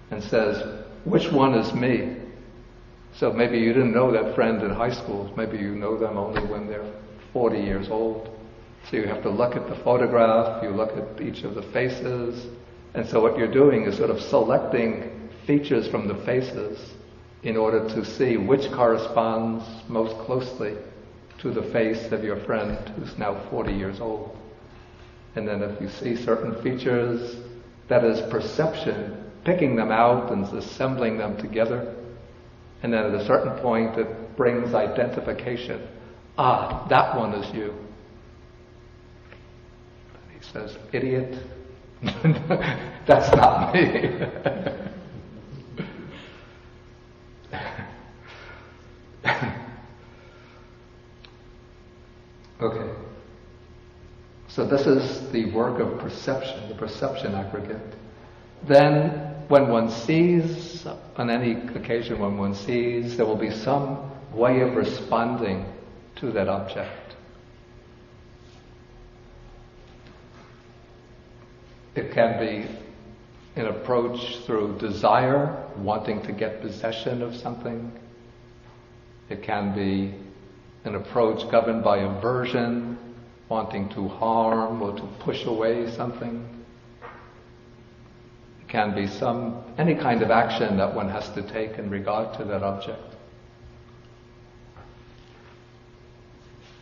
and says, "Which one is me?" So maybe you didn't know that friend in high school. Maybe you know them only when they're 40 years old. So you have to look at the photograph, you look at each of the faces, and so what you're doing is sort of selecting features from the faces in order to see which corresponds most closely to the face of your friend who's now 40 years old. And then if you see certain features, that is perception, picking them out and assembling them together. And then at a certain point it brings identification. Ah, that one is you. He says, "Idiot." That's not me. Okay. So this is the work of perception, the perception aggregate. Then when one sees, on any occasion when one sees, there will be some way of responding to that object. It can be an approach through desire, wanting to get possession of something. It can be an approach governed by aversion, wanting to harm or to push away something. It can be any kind of action that one has to take in regard to that object.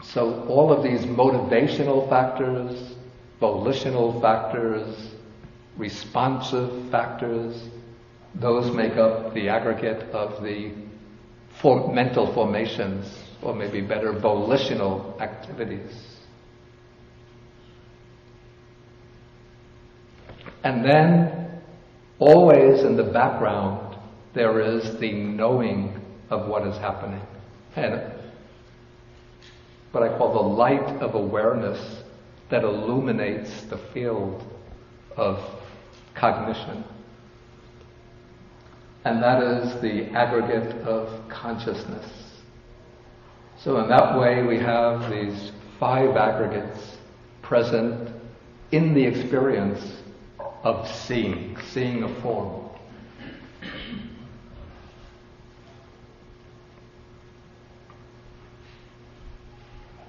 So all of these motivational factors, volitional factors, responsive factors, those make up the aggregate of the mental formations, or maybe better, volitional activities. And then, always in the background, there is the knowing of what is happening. And what I call the light of awareness that illuminates the field of cognition. And that is the aggregate of consciousness. So in that way we have these 5 aggregates present in the experience of seeing a form.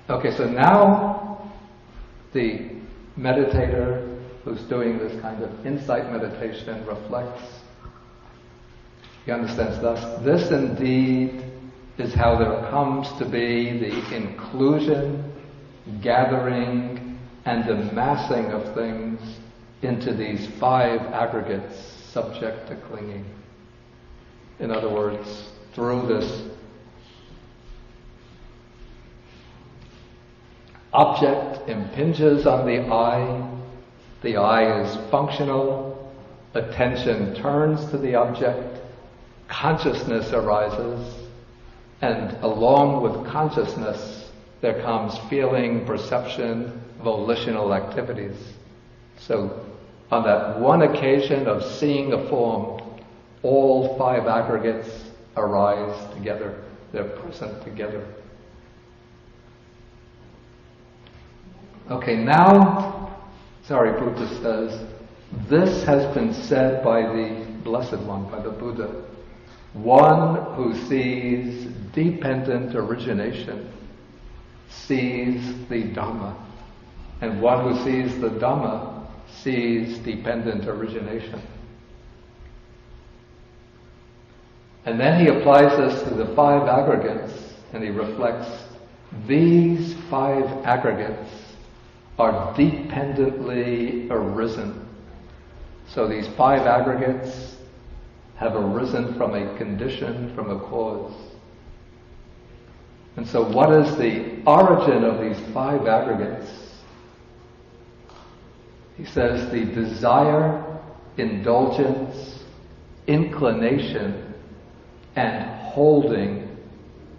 Okay, so now the meditator who's doing this kind of insight meditation reflects He understands thus, this indeed is how there comes to be the inclusion, gathering, and amassing of things into these 5 aggregates subject to clinging. In other words, through this object impinges on the eye is functional, attention turns to the object, consciousness arises, and along with consciousness there comes feeling, perception, volitional activities. So on that one occasion of seeing a form, all 5 aggregates arise together. They're present together. Okay, now Sāriputta says, this has been said by the Blessed One, by the Buddha, one who sees dependent origination, sees the Dhamma, and one who sees the Dhamma sees dependent origination. And then he applies this to the 5 aggregates, and he reflects, these 5 aggregates are dependently arisen. So these 5 aggregates have arisen from a condition, from a cause. And so what is the origin of these 5 aggregates? He says the desire, indulgence, inclination, and holding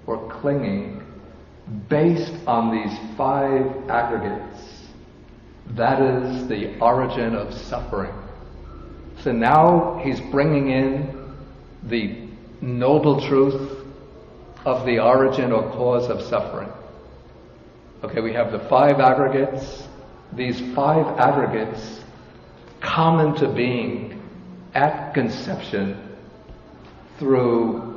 or clinging based on these 5 aggregates. That is the origin of suffering. So now he's bringing in the noble truth of the origin or cause of suffering. Okay, we have the 5 aggregates. These 5 aggregates come into being at conception through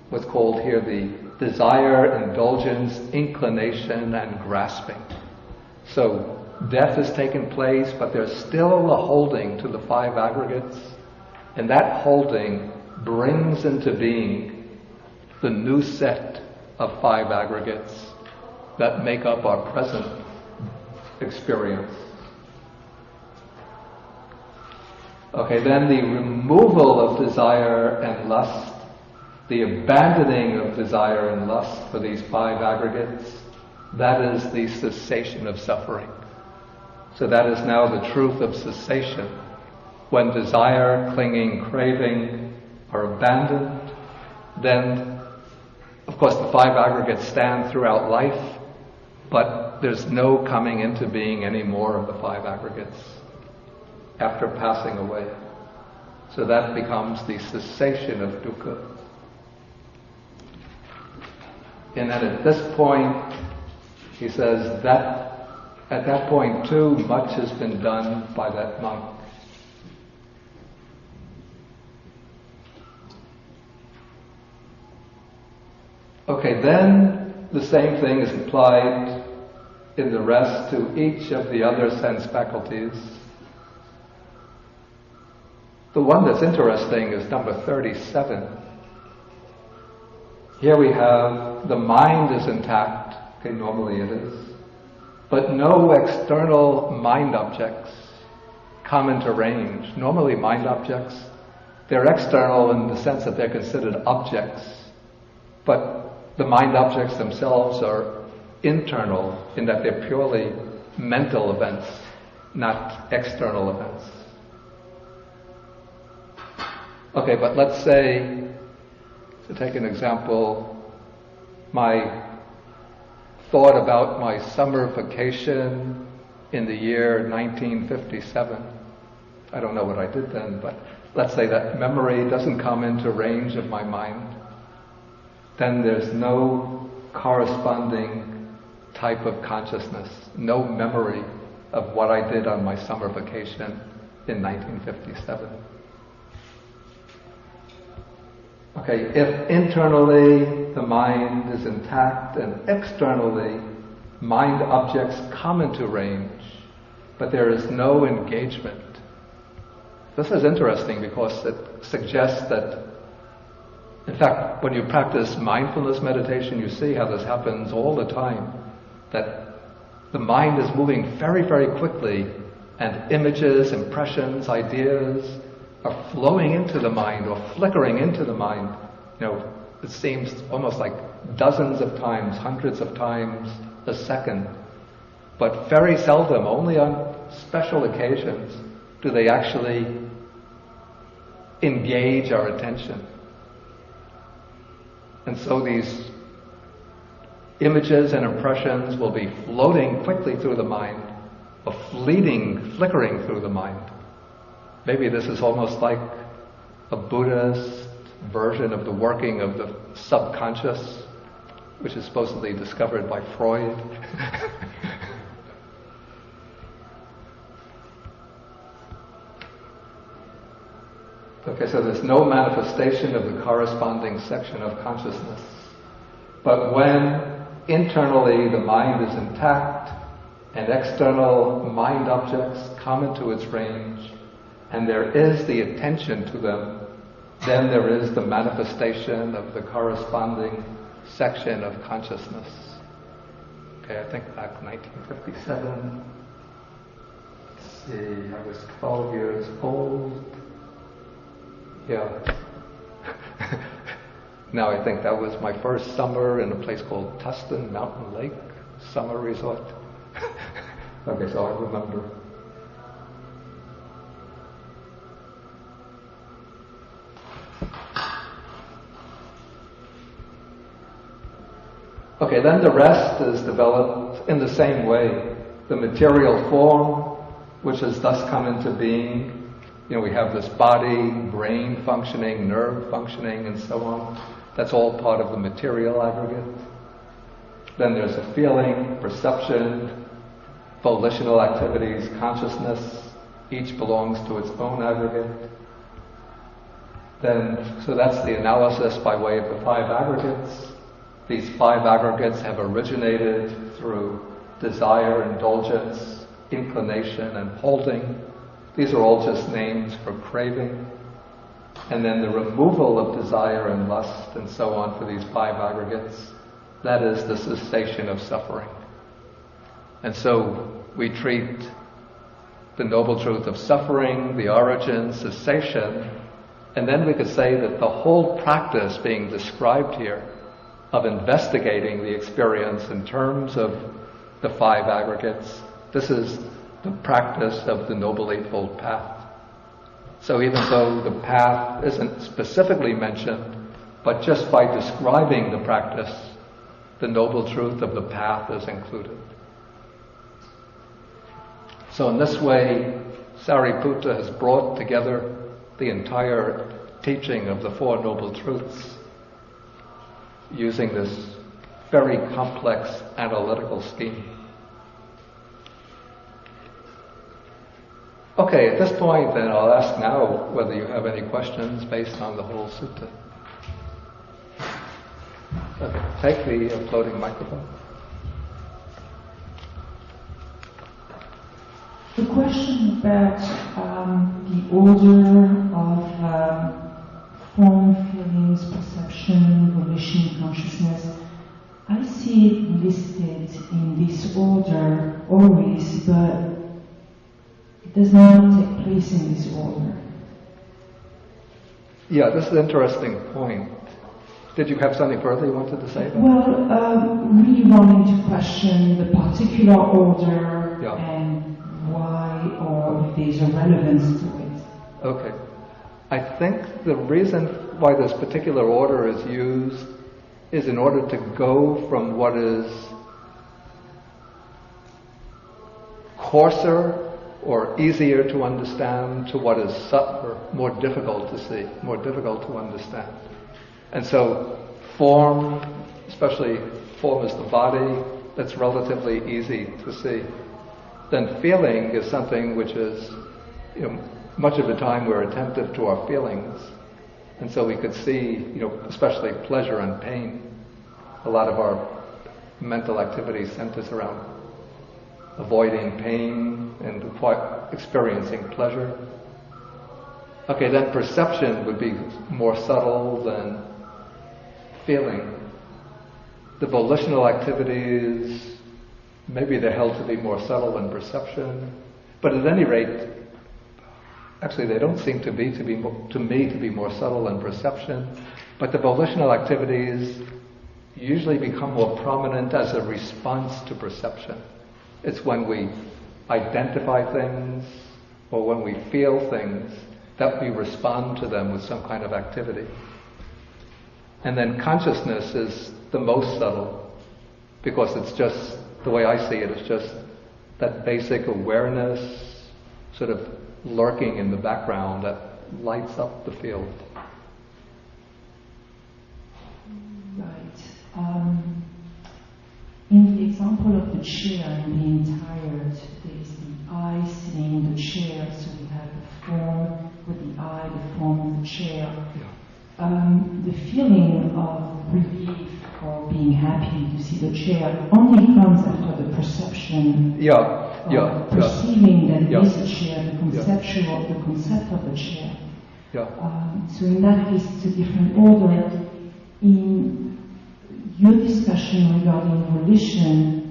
what's called here the desire, indulgence, inclination, and grasping. So death has taken place, but there's still a holding to the 5 aggregates, and that holding brings into being the new set of 5 aggregates that make up our present experience. Okay, then the removal of desire and lust, the abandoning of desire and lust for these 5 aggregates, that is the cessation of suffering. So that is now the truth of cessation. When desire, clinging, craving are abandoned, then, of course, the 5 aggregates stand throughout life, but there's no coming into being any more of the 5 aggregates after passing away. So that becomes the cessation of dukkha. And then at this point, he says that at that point too, much has been done by that monk. Okay, then the same thing is applied in the rest to each of the other sense faculties. The one that's interesting is number 37. Here we have the mind is intact, okay, normally it is, but no external mind objects come into range. Normally mind objects, they're external in the sense that they're considered objects, but the mind objects themselves are internal in that they're purely mental events, not external events. Okay, but let's say, to take an example, my thought about my summer vacation in the year 1957. I don't know what I did then, but let's say that memory doesn't come into range of my mind. Then there's no corresponding type of consciousness, no memory of what I did on my summer vacation in 1957. Okay, if internally the mind is intact and externally mind objects come into range, but there is no engagement. This is interesting because it suggests that In fact, when you practice mindfulness meditation, you see how this happens all the time, that the mind is moving very, very quickly, and images, impressions, ideas are flowing into the mind or flickering into the mind. It seems almost like dozens of times, hundreds of times a second. But very seldom, only on special occasions, do they actually engage our attention. And so these images and impressions will be floating quickly through the mind, or flickering through the mind. Maybe this is almost like a Buddhist version of the working of the subconscious, which is supposedly discovered by Freud. Okay, so there's no manifestation of the corresponding section of consciousness. But when internally the mind is intact and external mind objects come into its range and there is the attention to them, then there is the manifestation of the corresponding section of consciousness. Okay, I think back 1957. Let's see, I was 12 years old. Yeah. Now I think that was my first summer in a place called Tustin Mountain Lake Summer Resort. Okay, so I remember. Okay, then the rest is developed in the same way. The material form, which has thus come into being. We have this body, brain functioning, nerve functioning, and so on. That's all part of the material aggregate. Then there's a feeling, perception, volitional activities, consciousness. Each belongs to its own aggregate. So that's the analysis by way of the 5 aggregates. These 5 aggregates have originated through desire, indulgence, inclination, and holding. These are all just names for craving. And then the removal of desire and lust and so on for these 5 aggregates, that is the cessation of suffering. And so we treat the noble truth of suffering, the origin, cessation, and then we could say that the whole practice being described here of investigating the experience in terms of the 5 aggregates, this is the practice of the Noble Eightfold Path. So even though the path isn't specifically mentioned, but just by describing the practice, the noble truth of the path is included. So in this way, Sāriputta has brought together the entire teaching of the 4 Noble Truths using this very complex analytical scheme. Okay, at this point then I'll ask now whether you have any questions based on the whole sutta. Okay, take the floating microphone. The question about the order of form, feelings, perception, volition, consciousness. I see it listed in this order always, but it does not take place in this order. Yeah, this is an interesting point. Did you have something further you wanted to say? Well, really wanting to question the particular order and why, or if there's a relevance to it. Okay. I think the reason why this particular order is used is in order to go from what is coarser or easier to understand to what is subtler, more difficult to see, more difficult to understand. And so form, especially form is the body, that's relatively easy to see. Then feeling is something which is, much of the time we're attentive to our feelings. And so we could see, especially pleasure and pain. A lot of our mental activities centers around avoiding pain and experiencing pleasure. Okay, then perception would be more subtle than feeling. The volitional activities, maybe they're held to be more subtle than perception, but at any rate, actually they don't seem to me to be more subtle than perception, but the volitional activities usually become more prominent as a response to perception. It's when we identify things or when we feel things that we respond to them with some kind of activity. And then consciousness is the most subtle, because it's just, the way I see it, it's just that basic awareness sort of lurking in the background that lights up the field. Right. In the example of the chair and being tired, there is the I sitting in the chair, so we have the form with the I, the form of the chair. Yeah. The feeling of relief or being happy to see the chair only comes after the perception of perceiving that it is a chair, the concept of the chair. So in that case, it's a different order. In your discussion regarding volition,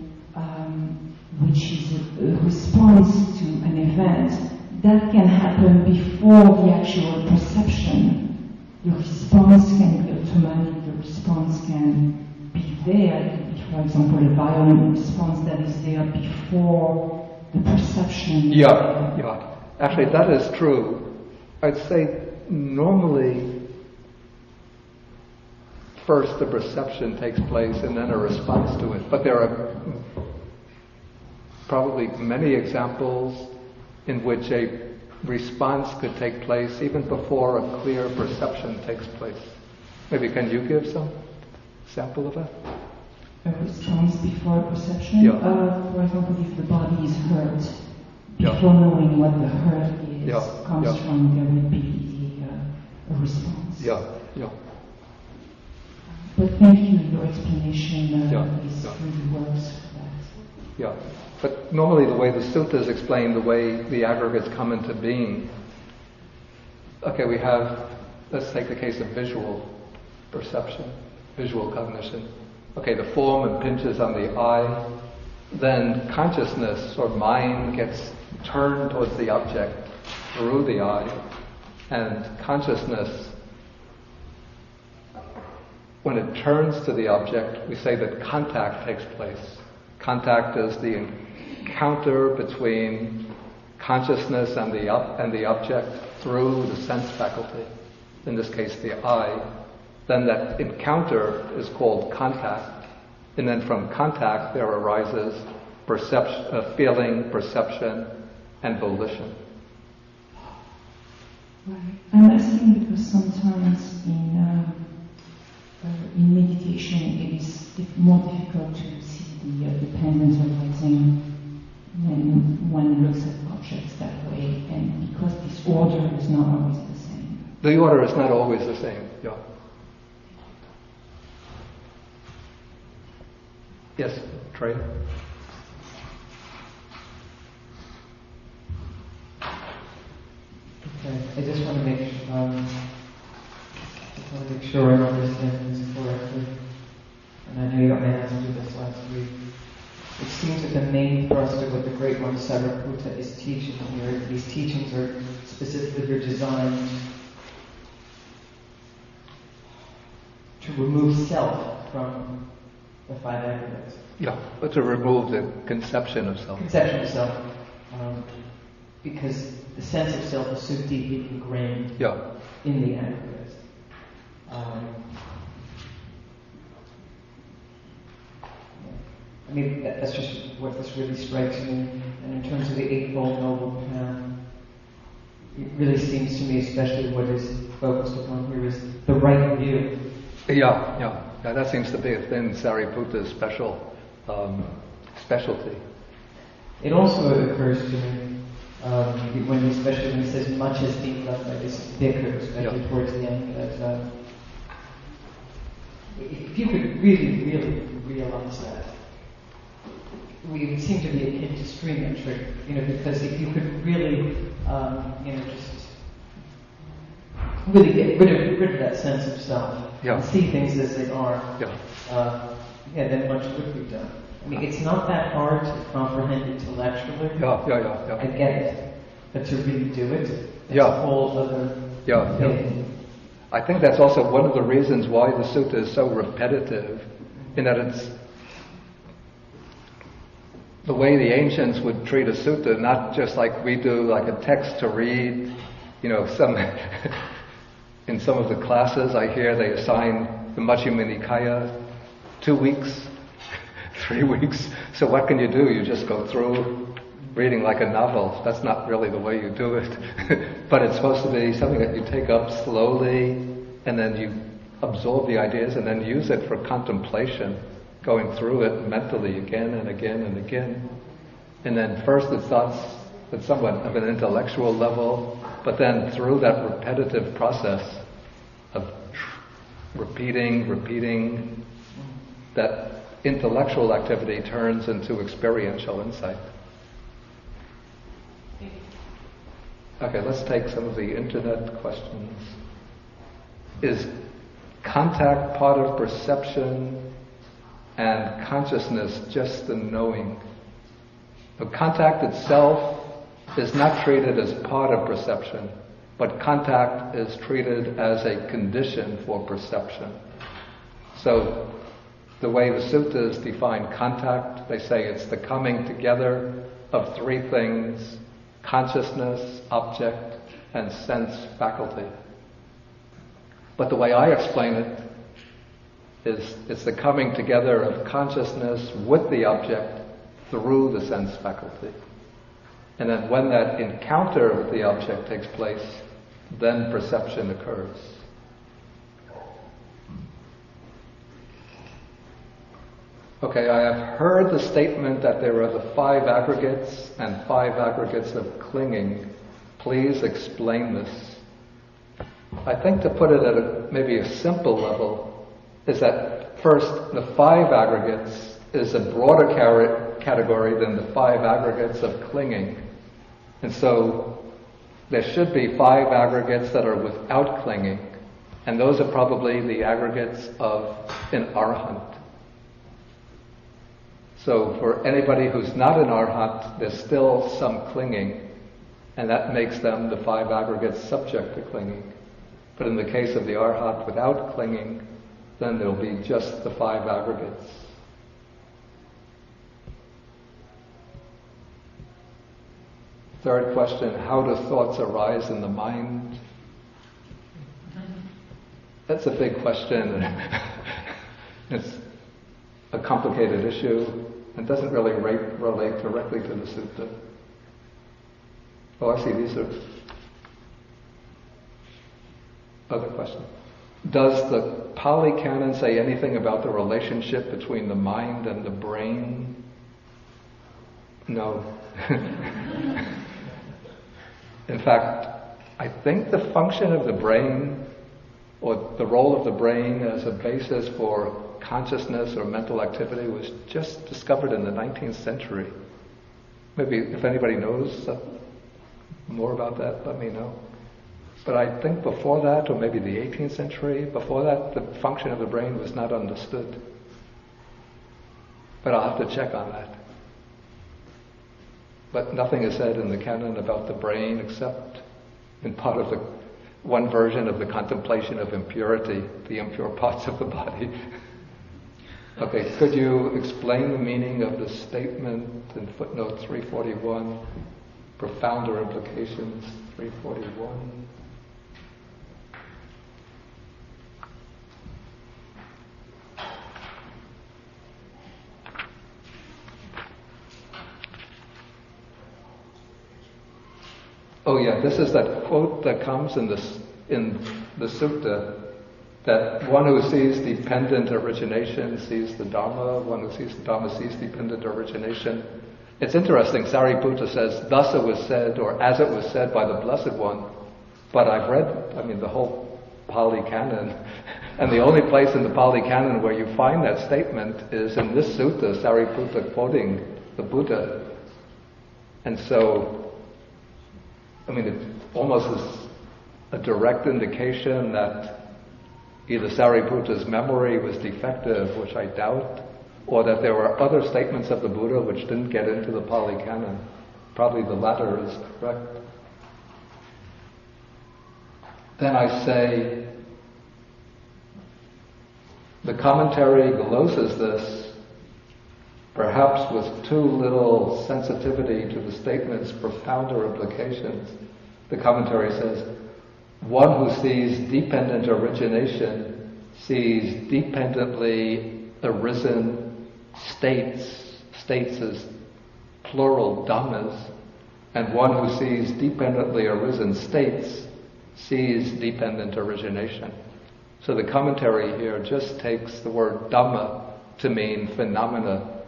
which is a response to an event, that can happen before the actual perception. The response can be automatic, the response can be there. It could be, for example, a violent response that is there before the perception. Actually, that is true. I'd say normally first the perception takes place and then a response to it. But there are probably many examples in which a response could take place even before a clear perception takes place. Maybe can you give some sample of that? A response before perception? For example, if the body is hurt, before knowing what the hurt is, comes from, there would be a response. But thank you, your explanation really works for that. But normally the way the suttas explain the way the aggregates come into being, okay, we have, let's take the case of visual perception, visual cognition. Okay, the form impinges on the eye, then consciousness or mind gets turned towards the object through the eye, and consciousness, when it turns to the object, we say that contact takes place. Contact is the encounter between consciousness and the object through the sense faculty, in this case the eye. Then that encounter is called contact, and then from contact there arises feeling, perception, and volition. Right. I'm asking because sometimes in meditation it is more difficult to see the dependence arising when one looks at objects that way, and because this order is not always the same. The order is not always the same, Yes, Trey? Okay, I just want to make sure I understand this correctly. And I know you got my answer to this last week. It seems that the main thrust of what the Great One Sāriputta is teaching here, these teachings are specifically designed to remove self from the five aggregates. But to remove the conception of self. Conception of self. Because the sense of self is so deeply ingrained in the aggregates. I mean, that's just what this really strikes me. And in terms of the Eightfold Noble Path, it really seems to me, especially what is focused upon here, is the right view. That seems to be within Sāriputta's specialty. It also occurs to me, especially when he says much has been left by this bhikkhu, especially towards the end, that if you could really, really realize that, we would seem to be akin to stream entry, because if you could really, just really get rid of that sense of self, Yeah. and see things as they are, Yeah. then much would be done. I mean, it's not that hard to comprehend intellectually. Yeah. I get it. But to really do it, it's Yeah. a whole other Yeah. thing. I think that's also one of the reasons why the sutta is so repetitive, in that it's the way the ancients would treat a sutta, not just like we do, like a text to read. Some in some of the classes I hear they assign the Majjhima Nikaya 2 weeks, 3 weeks. So what can you do? You just go through reading like a novel. That's not really the way you do it. But it's supposed to be something that you take up slowly, and then you absorb the ideas, and then use it for contemplation, going through it mentally again and again and again. And then first it starts at somewhat of an intellectual level, but then through that repetitive process of repeating, that intellectual activity turns into experiential insight. Okay, let's take some of the internet questions. Is contact part of perception and consciousness just the knowing? The contact itself is not treated as part of perception, but contact is treated as a condition for perception. So the way the suttas define contact, they say it's the coming together of 3 things: consciousness, object, and sense faculty. But the way I explain it is it's the coming together of consciousness with the object through the sense faculty. And then when that encounter with the object takes place, then perception occurs. Okay, I have heard the statement that there are the 5 aggregates and 5 aggregates of clinging. Please explain this. I think to put it at maybe a simple level is that first, the 5 aggregates is a broader category than the 5 aggregates of clinging. And so there should be 5 aggregates that are without clinging, and those are probably the aggregates of an arhat. So for anybody who's not an arhat, there's still some clinging, and that makes them the 5 aggregates subject to clinging. But in the case of the arhat without clinging, then there'll be just the 5 aggregates. Third question, how do thoughts arise in the mind? That's a big question. It's a complicated issue. It doesn't really relate directly to the sutta. Oh, I see, these are other questions. Does the Pali Canon say anything about the relationship between the mind and the brain? No. In fact, I think the function of the brain, or the role of the brain as a basis for consciousness or mental activity, was just discovered in the 19th century. Maybe if anybody knows more about that, let me know. But I think before that, or maybe the 18th century, before that, the function of the brain was not understood. But I'll have to check on that. But nothing is said in the canon about the brain except in part of the one version of the contemplation of impurity, the impure parts of the body. Okay, could you explain the meaning of the statement in footnote 341, profounder implications, 341? Oh yeah, this is that quote that comes in the sutta, that one who sees dependent origination sees the Dharma, one who sees the Dharma sees dependent origination. It's interesting, Sāriputta says, thus it was said, or as it was said by the Blessed One, but I've read, the whole Pali Canon, and the only place in the Pali Canon where you find that statement is in this sutta, Sāriputta quoting the Buddha. And so, it almost is a direct indication that either Sāriputta's memory was defective, which I doubt, or that there were other statements of the Buddha which didn't get into the Pali Canon. Probably the latter is correct. Then I say, the commentary glosses this, perhaps with too little sensitivity to the statement's profounder implications. The commentary says, one who sees dependent origination sees dependently arisen states as plural dhammas, and one who sees dependently arisen states sees dependent origination. So the commentary here just takes the word dhamma to mean phenomena,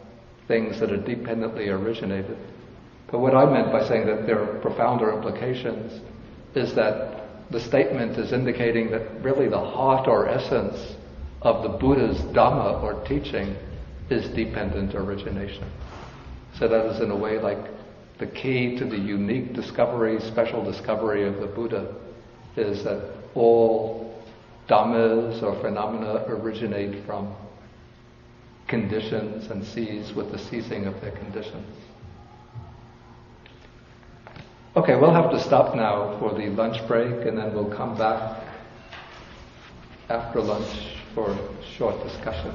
things that are dependently originated. But what I meant by saying that there are profounder implications is that the statement is indicating that really the heart or essence of the Buddha's Dhamma or teaching is dependent origination. So that is in a way like the key to the unique discovery, special discovery of the Buddha, is that all Dhammas or phenomena originate from conditions and cease with the ceasing of their conditions. Okay, we'll have to stop now for the lunch break, and then we'll come back after lunch for a short discussion.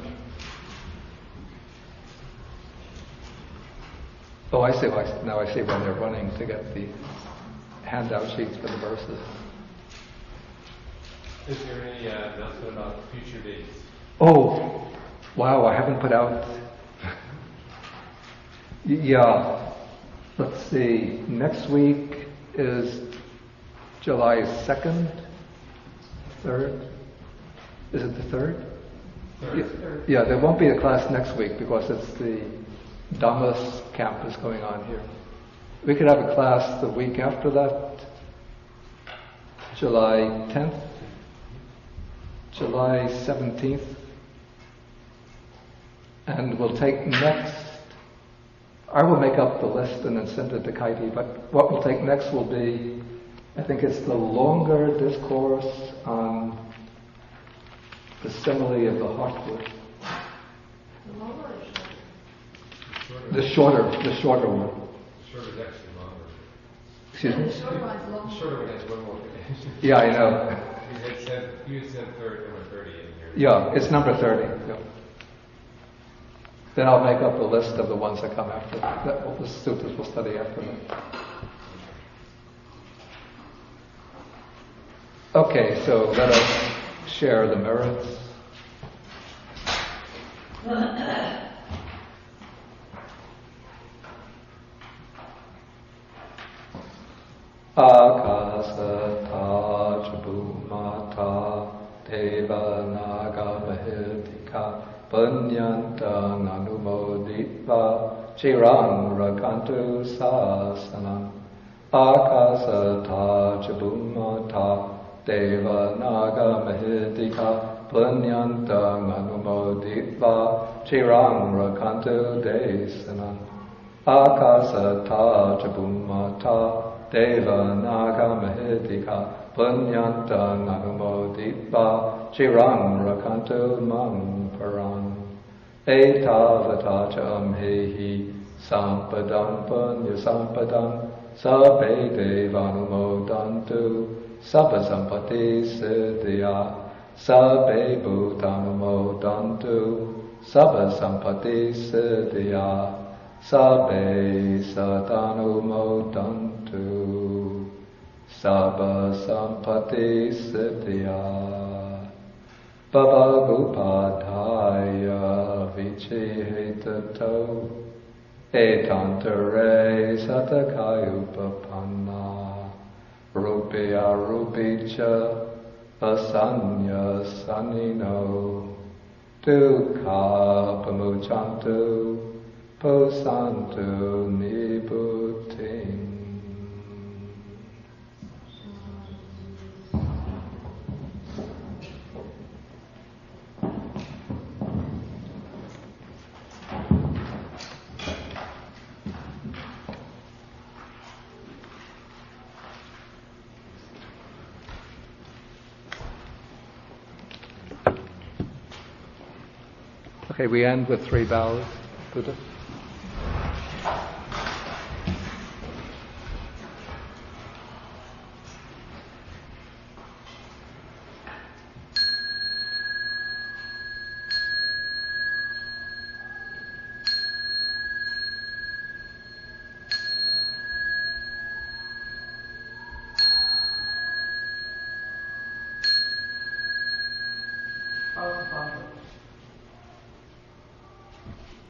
Oh, I see. Now I see when they're running to get the handout sheets for the verses. Is there any announcement about future dates? Oh, wow, I haven't put out... Yeah. Let's see, next week is July 2nd, 3rd. Is it the 3rd? Third. Yeah, there won't be a class next week because it's the Dhammas camp is going on here. We could have a class the week after that, July 10th, July 17th, and we'll take next. I will make up the list and then send it to Kaiti, but what we'll take next will be, I think it's the longer discourse on the simile of the heartwood. The shorter one. The shorter is actually longer. Excuse me? The short one's long. The shorter one has one more. Yeah, I know. You had said number 30 in here. Yeah, it's number 30. Yeah. Then I'll make up a list of the ones that come after that. The suttas will study after that. Okay, so let us share the merits. Akasata chabumata deva naga mahildika punyantang anumoditva chirang rakantu sasanam. Akasata chabumata deva naga mahildika punyantang anumoditva chirang rakantu desanam. Akasata chabumata Deva naga mahidika punyantang anumoditva chirang rakantu mang paran. Etavata cham hehi sampadam punya sampadam sabbe devanumodantu sabba sampati siddhya sabbe bhutanumodantu sabba sampati siddhya sabbe satanumodantu sabba sampati siddhya bhavagupadhaya vichihitato etantare satakayupapanna rupya rupicha asanya sanino dukkha pamuchantu Posantu nibuting. Okay, we end with 3 bows. Buddha.